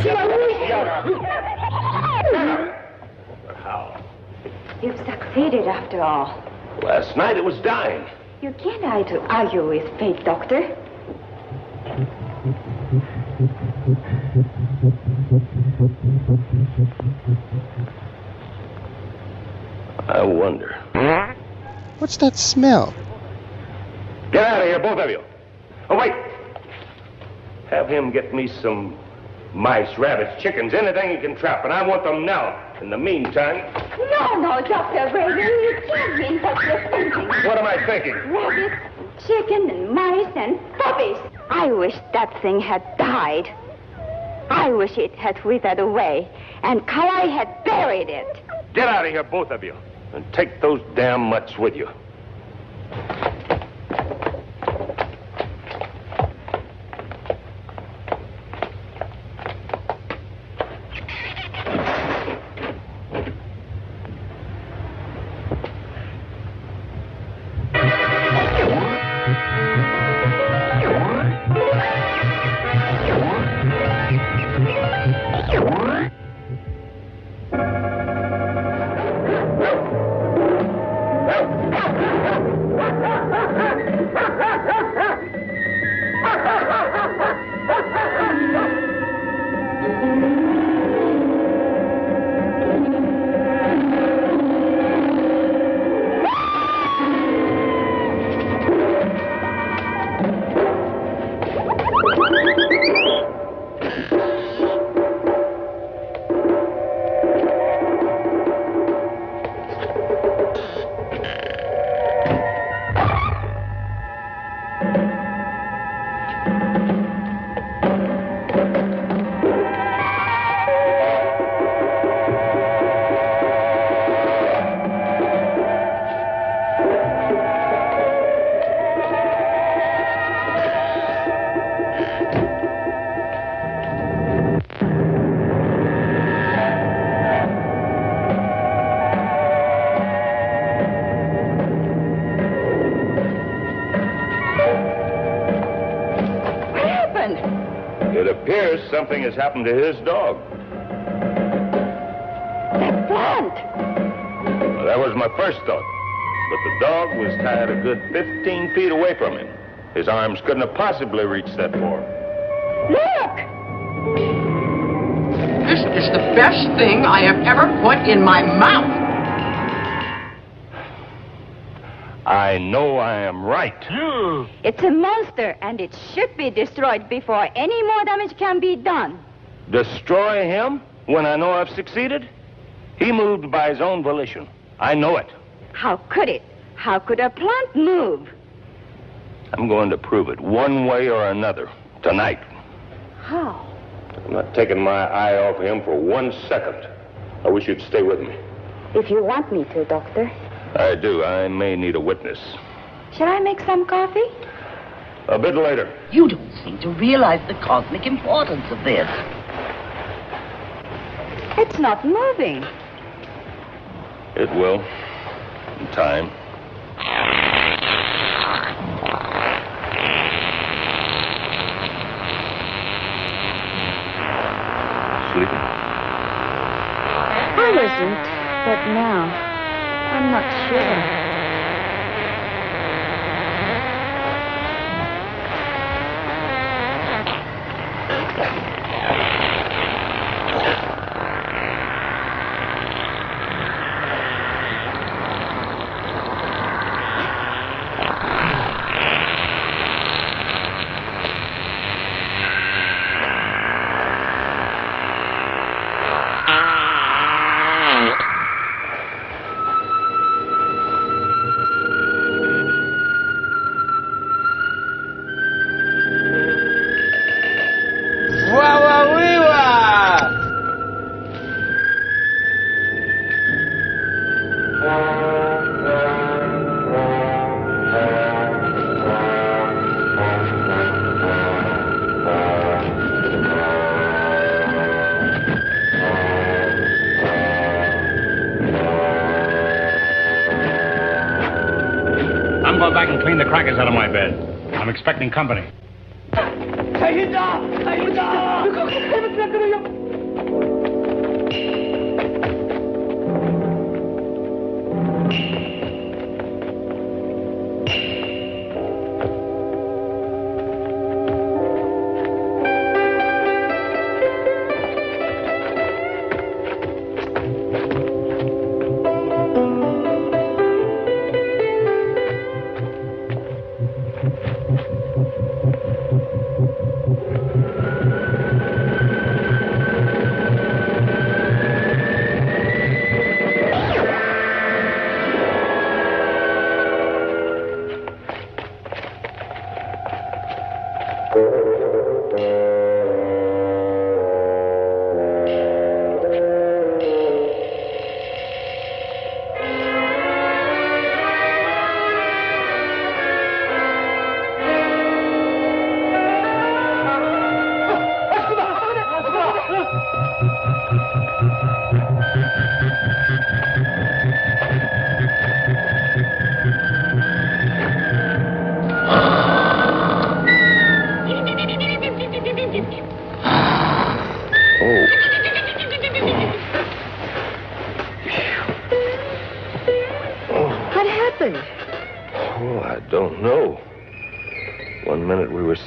You've succeeded after all. Last night it was dying. You can't argue with fate, Doctor. I wonder. What's that smell? Get out of here, both of you. Oh, wait. Have him get me some mice, rabbits, chickens, anything he can trap, and I want them now. In the meantime... No, Dr. Reagan, you can't mean what you're thinking. What am I thinking? Rabbits, chicken, and mice, and puppies. I wish that thing had died. I wish it had withered away, and Kalai had buried it. Get out of here, both of you, and take those damn mutts with you. guess something has happened to his dog. That plant! Well, that was my first thought. But the dog was tied a good 15 feet away from him. His arms couldn't have possibly reached that far. Look! This is the best thing I have ever put in my mouth. I know I am right. It's a monster, and it should be destroyed before any more damage can be done. Destroy him when I know I've succeeded? He moved by his own volition. I know it. How could it? How could a plant move? I'm going to prove it one way or another tonight. How? I'm not taking my eye off him for 1 second. I wish you'd stay with me. If you want me to, Doctor. I do. I may need a witness. Shall I make some coffee? A bit later. You don't seem to realize the cosmic importance of this. It's not moving. It will. In time. Sleeping? I wasn't, but now, I'm not sure. I'm going back and clean the crackers out of my bed. I'm expecting company.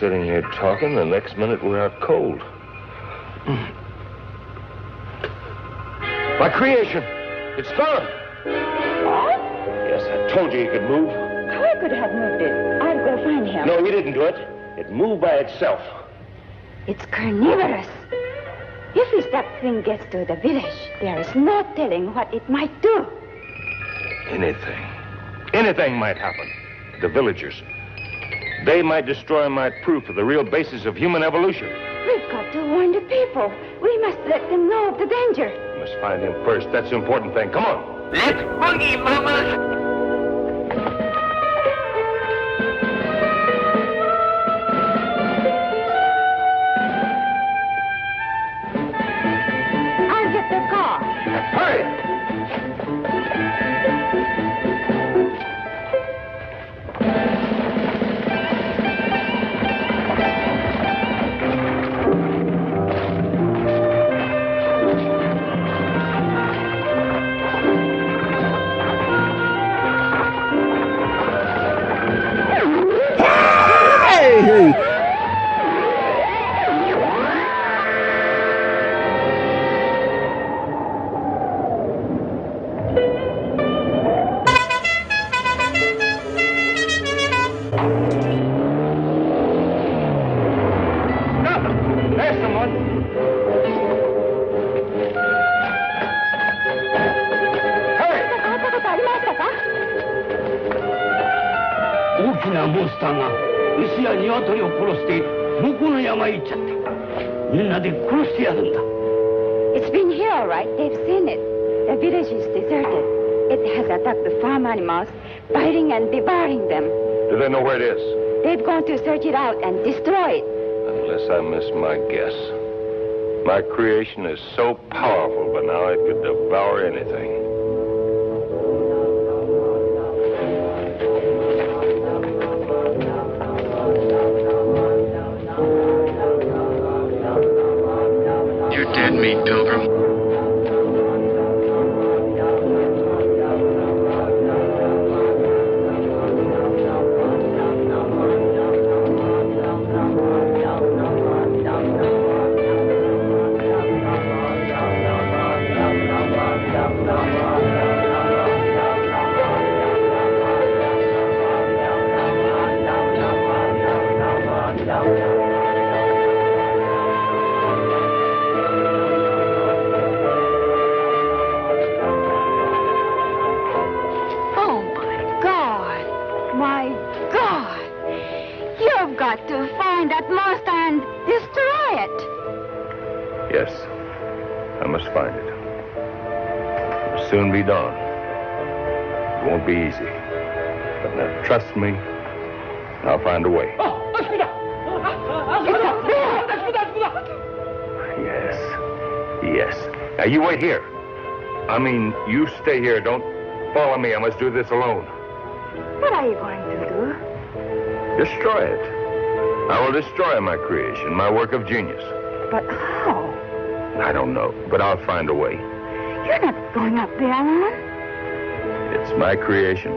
Sitting here talking, the next minute we're out cold. My creation! It's gone! What? Yes, I told you he could move. I could have moved it. I'll go find him. No, he didn't do it. It moved by itself. It's carnivorous. If that thing gets to the village, there is no telling what it might do. Anything. Anything might happen. The villagers. They might destroy my proof of the real basis of human evolution. We've got to warn the people. We must let them know of the danger. We must find him first. That's the important thing. Come on. Let's boogie, mamas. I'll get the car. Hurry! There's someone. Hurry! 大きなモンスターが牛や鶏を殺して向こうの山へ行っちゃった。みんなで殺してやるんだ。 It's been here, all right. They've seen it. The village is deserted. It has attacked the farm animals, biting and devouring them. Do they know where it is? They've gone to search it out and destroy it. Unless I miss my guess. My creation is so powerful, but now it could devour anything. You're dead meat, Pilgrim. Oh, my God. You've got to find that monster and destroy it. Yes, I must find it. It'll soon be dawn. It won't be easy. But now, trust me, I'll find a way. Yes. Now, you wait here. I mean, you stay here. Don't follow me. I must do this alone. What are you going to do? Destroy it. I will destroy my creation, my work of genius. But how? I don't know, but I'll find a way. You're not going up there alone. It's my creation.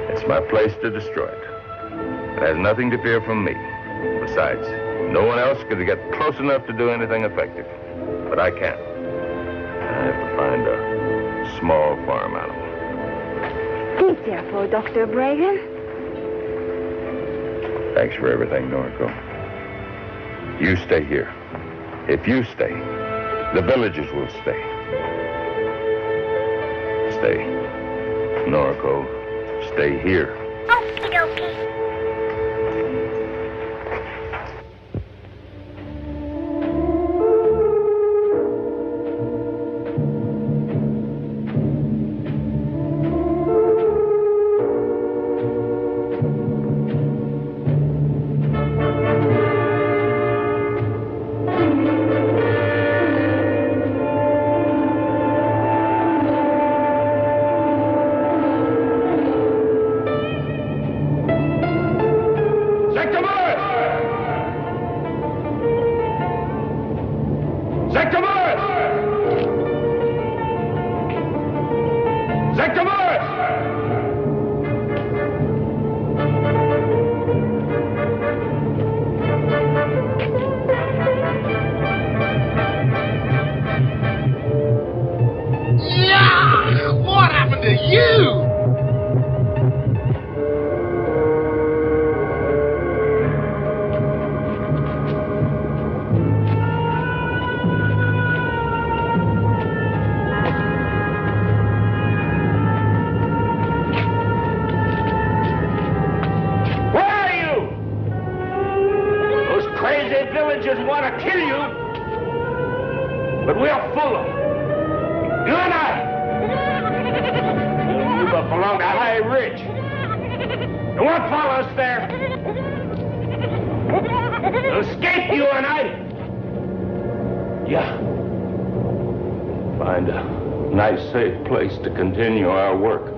It's my place to destroy it. It has nothing to fear from me. Besides, no one else could get close enough to do anything effective. But I can't. I have to find a small farm animal. Be careful, Dr. Bragan. Thanks for everything, Noriko. You stay here. If you stay, the villagers will stay. Stay. Noriko, stay here. Okie dokie. What happened to you? Where are you? Those crazy villagers want to kill you. But we are full of them. You and I. You belong to High Ridge. You won't follow us there. We'll escape you and I. Yeah. Find a nice, safe place to continue our work.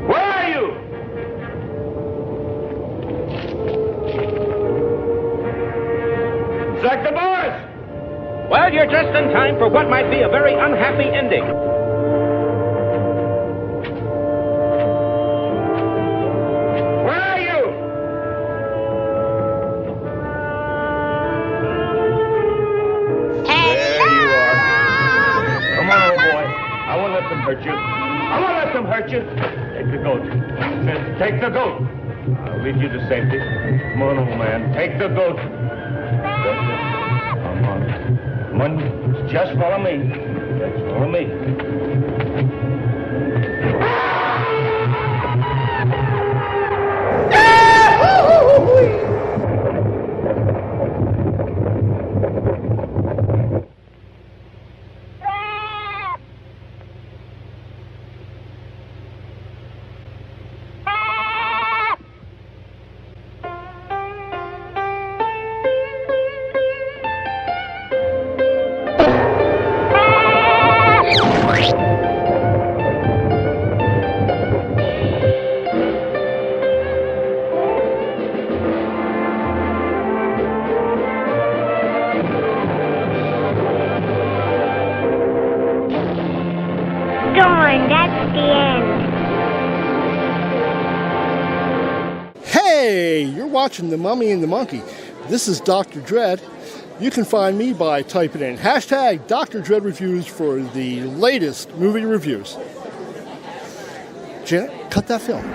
Where are you? Sector boys! Well, you're just in time for what might be a very unhappy ending. Where are you? said, take the goat. I'll lead you to safety. Come on, old man. Take the goat. That's it. Come on. Come on. Just follow me. Just follow me. Darn, that's the end. Hey, you're watching The Mummy and the Monkey. This is Dr. Dread. You can find me by typing in hashtag Dr. Dread Reviews for the latest movie reviews. Janet, cut that film.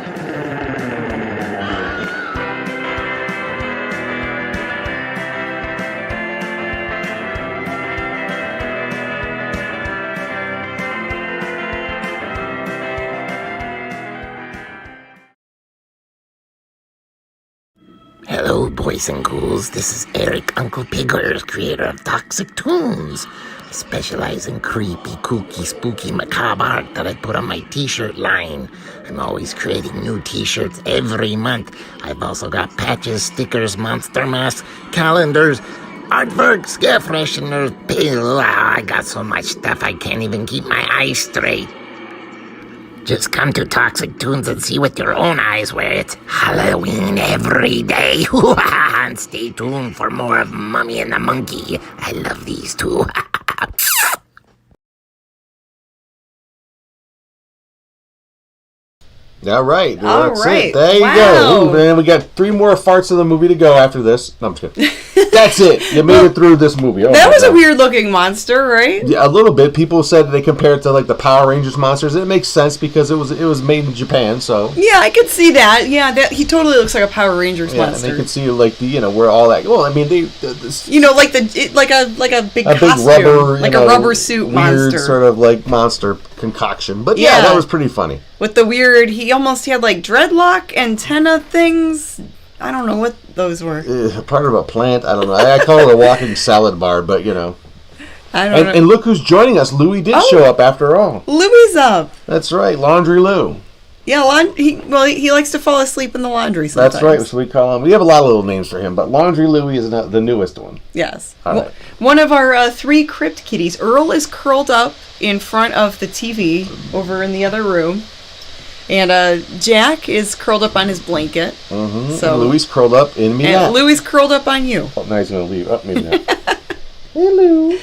Hello, boys and ghouls. This is Eric Uncle Pigger, creator of Toxic Tunes. I specialize in creepy, kooky, spooky, macabre art that I put on my t-shirt line. I'm always creating new t-shirts every month. I've also got patches, stickers, monster masks, calendars, artworks, air fresheners, pill. I got so much stuff I can't even keep my eyes straight. Just come to Toxic Tunes and see with your own eyes where it's Halloween every day. And stay tuned for more of Mummy and the Monkey. I love these two. All right. All That's right. it. There you go. Ooh, man, we got 3 more farts of the movie to go after this. No, I'm just kidding. That's it. You made it through this movie. Oh, that was a weird-looking monster, right? Yeah, a little bit. People said they compare it to like the Power Rangers monsters. It makes sense because it was made in Japan. So yeah, I could see that. Yeah, that he totally looks like a Power Rangers monster. And they could see like the where all that. Well, I mean they. Like a big costume, rubber, like a rubber suit weird monster, sort of like monster concoction. But yeah, that was pretty funny. With the weird, he almost had like dreadlock antenna things. I don't know what those were. Part of a plant. I don't know. I call it a walking salad bar, but you know. I don't know. And look who's joining us. Louie did show up after all. Louie's up. That's right, Laundry Lou. Yeah, he likes to fall asleep in the laundry sometimes. That's right. So we call him. We have a lot of little names for him, but Laundry Louie is the newest one. Yes. All right. One of our 3 crypt kitties. Earl is curled up in front of the TV over in the other room. And Jack is curled up on his blanket. Mm-hmm. So Louie's curled up in me. And Louie's curled up on you. Oh, now he's going to leave. Oh, maybe not. Hey, Lou.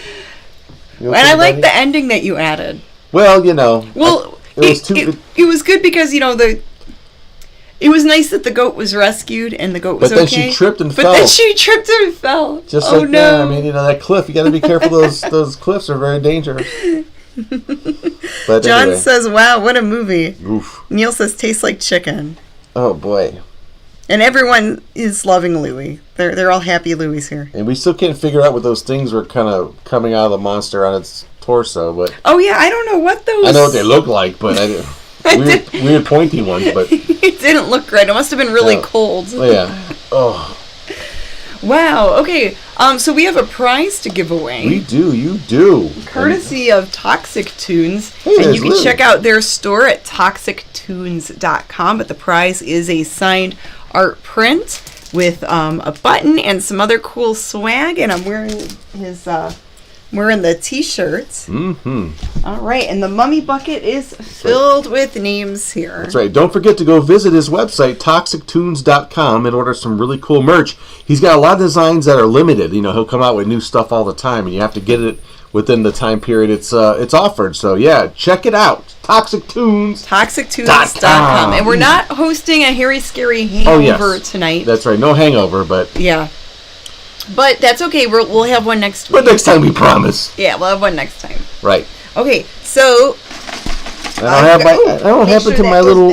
And I like the ending that you added. Well, you know. Well, it was good because, you know, it was nice that the goat was rescued and the goat was okay. But then she tripped and fell. Just like that. I mean, you know, that cliff. You got to be careful. Those cliffs are very dangerous. But John anyway. says, wow, what a movie. Oof. Neil says, tastes like chicken. Oh, boy. And everyone is loving Louie. They're all happy Louie's here. And we still can't figure out what those things were kind of coming out of the monster on its torso. But oh, yeah, I don't know what those... I know what they look like, but weird pointy ones. But it didn't look right. It must have been really cold. Oh, yeah. Oh. Wow. Okay. So we have a prize to give away. We do. You do. Courtesy of Toxic Tunes. Hey, and you can check out their store at toxictunes.com. But the prize is a signed art print with a button and some other cool swag. And I'm wearing the t-shirts. Mm-hmm. All right. And the mummy bucket is filled with names here. That's right. Don't forget to go visit his website, toxictunes.com, and order some really cool merch. He's got a lot of designs that are limited. You know, he'll come out with new stuff all the time, and you have to get it within the time period it's offered. So, yeah, check it out. Toxictunes.com. And we're not hosting a hairy, scary hangover tonight. That's right. No hangover, but... Yeah. But that's okay. We'll have one next week. But next time, we promise. Yeah, we'll have one next time. Right. Okay, so... I don't have my little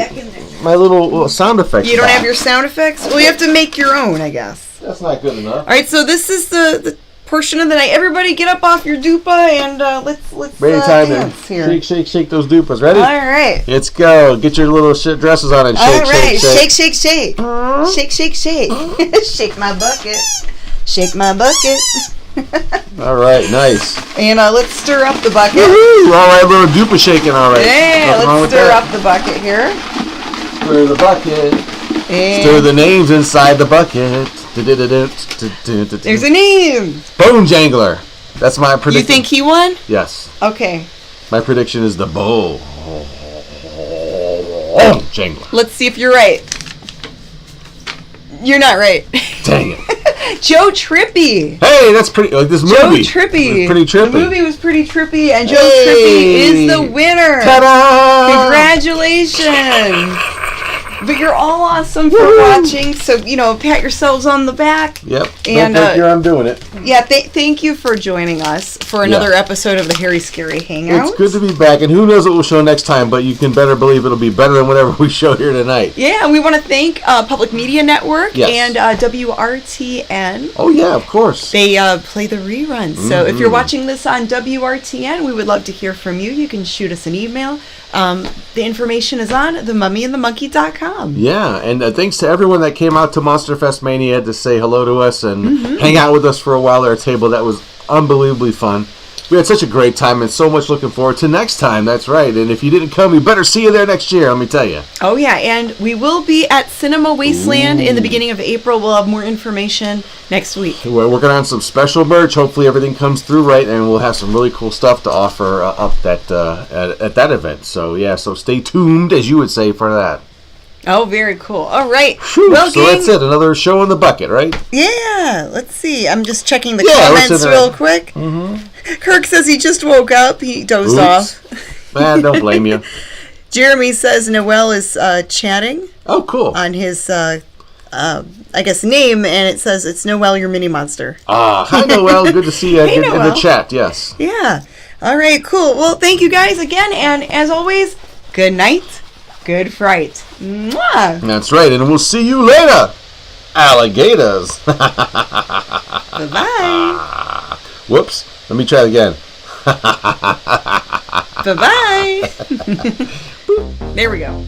my little sound effects. You don't have your sound effects? Well, you have to make your own, I guess. That's not good enough. All right, so this is the portion of the night. Everybody get up off your dupa and let's Ready time dance to here. shake those dupas. Ready? All right. Let's go. Get your little shit dresses on and shake, All right, shake. shake. Shake my bucket. Shake my bucket. All right, nice. And let's stir up the bucket. Woo-hoo! All right, little dupa shaking. All right. Yeah, let's stir up the bucket here. Stir the bucket. And stir the names inside the bucket. There's a name. Bone Jangler. That's my prediction. You think he won? Yes. Okay. My prediction is the Bone Jangler. Let's see if you're right. You're not right. Dang it. Joe Trippy. Hey, that's pretty. Like this movie. Joe Trippy. Pretty trippy. The movie was pretty trippy, and Joe Trippy is the winner. Ta-da! Congratulations. But you're all awesome for watching, so, pat yourselves on the back. Yep. And I'm doing it. Yeah, thank you for joining us for another episode of the Harry Scary Hangout. It's good to be back, and who knows what we'll show next time, but you can better believe it'll be better than whatever we show here tonight. Yeah, and we want to thank Public Media Network and WRTN. Oh, yeah, of course. They play the reruns. So if you're watching this on WRTN, we would love to hear from you. You can shoot us an email. The information is on themummyandthemonkey.com. Yeah, and thanks to everyone that came out to Monster Fest Mania to say hello to us and hang out with us for a while at our table. That was unbelievably fun. We had such a great time and so much looking forward to next time. That's right. And if you didn't come, we better see you there next year, let me tell you. Oh, yeah. And we will be at Cinema Wasteland in the beginning of April. We'll have more information next week. We're working on some special merch. Hopefully everything comes through right, and we'll have some really cool stuff to offer up at that event. So, yeah, so stay tuned, as you would say, for that. Oh, very cool. All right. Whew, well, so gang, that's it. Another show in the bucket, right? Yeah. Let's see. I'm just checking the comments real quick. Kirk says he just woke up. He dozed off. Man, don't blame you. Jeremy says Noel is chatting. Oh, cool. On his, I guess, name, and it says it's Noel, your mini monster. Hi, Noel. Good to see you Hey, in Noel. the chat, yes. Yeah. All right, cool. Well, thank you guys again, and as always, good night, good fright. Mwah. That's right, and we'll see you later, alligators. Bye-bye. Whoops. Let me try it again. Bye-bye. There we go.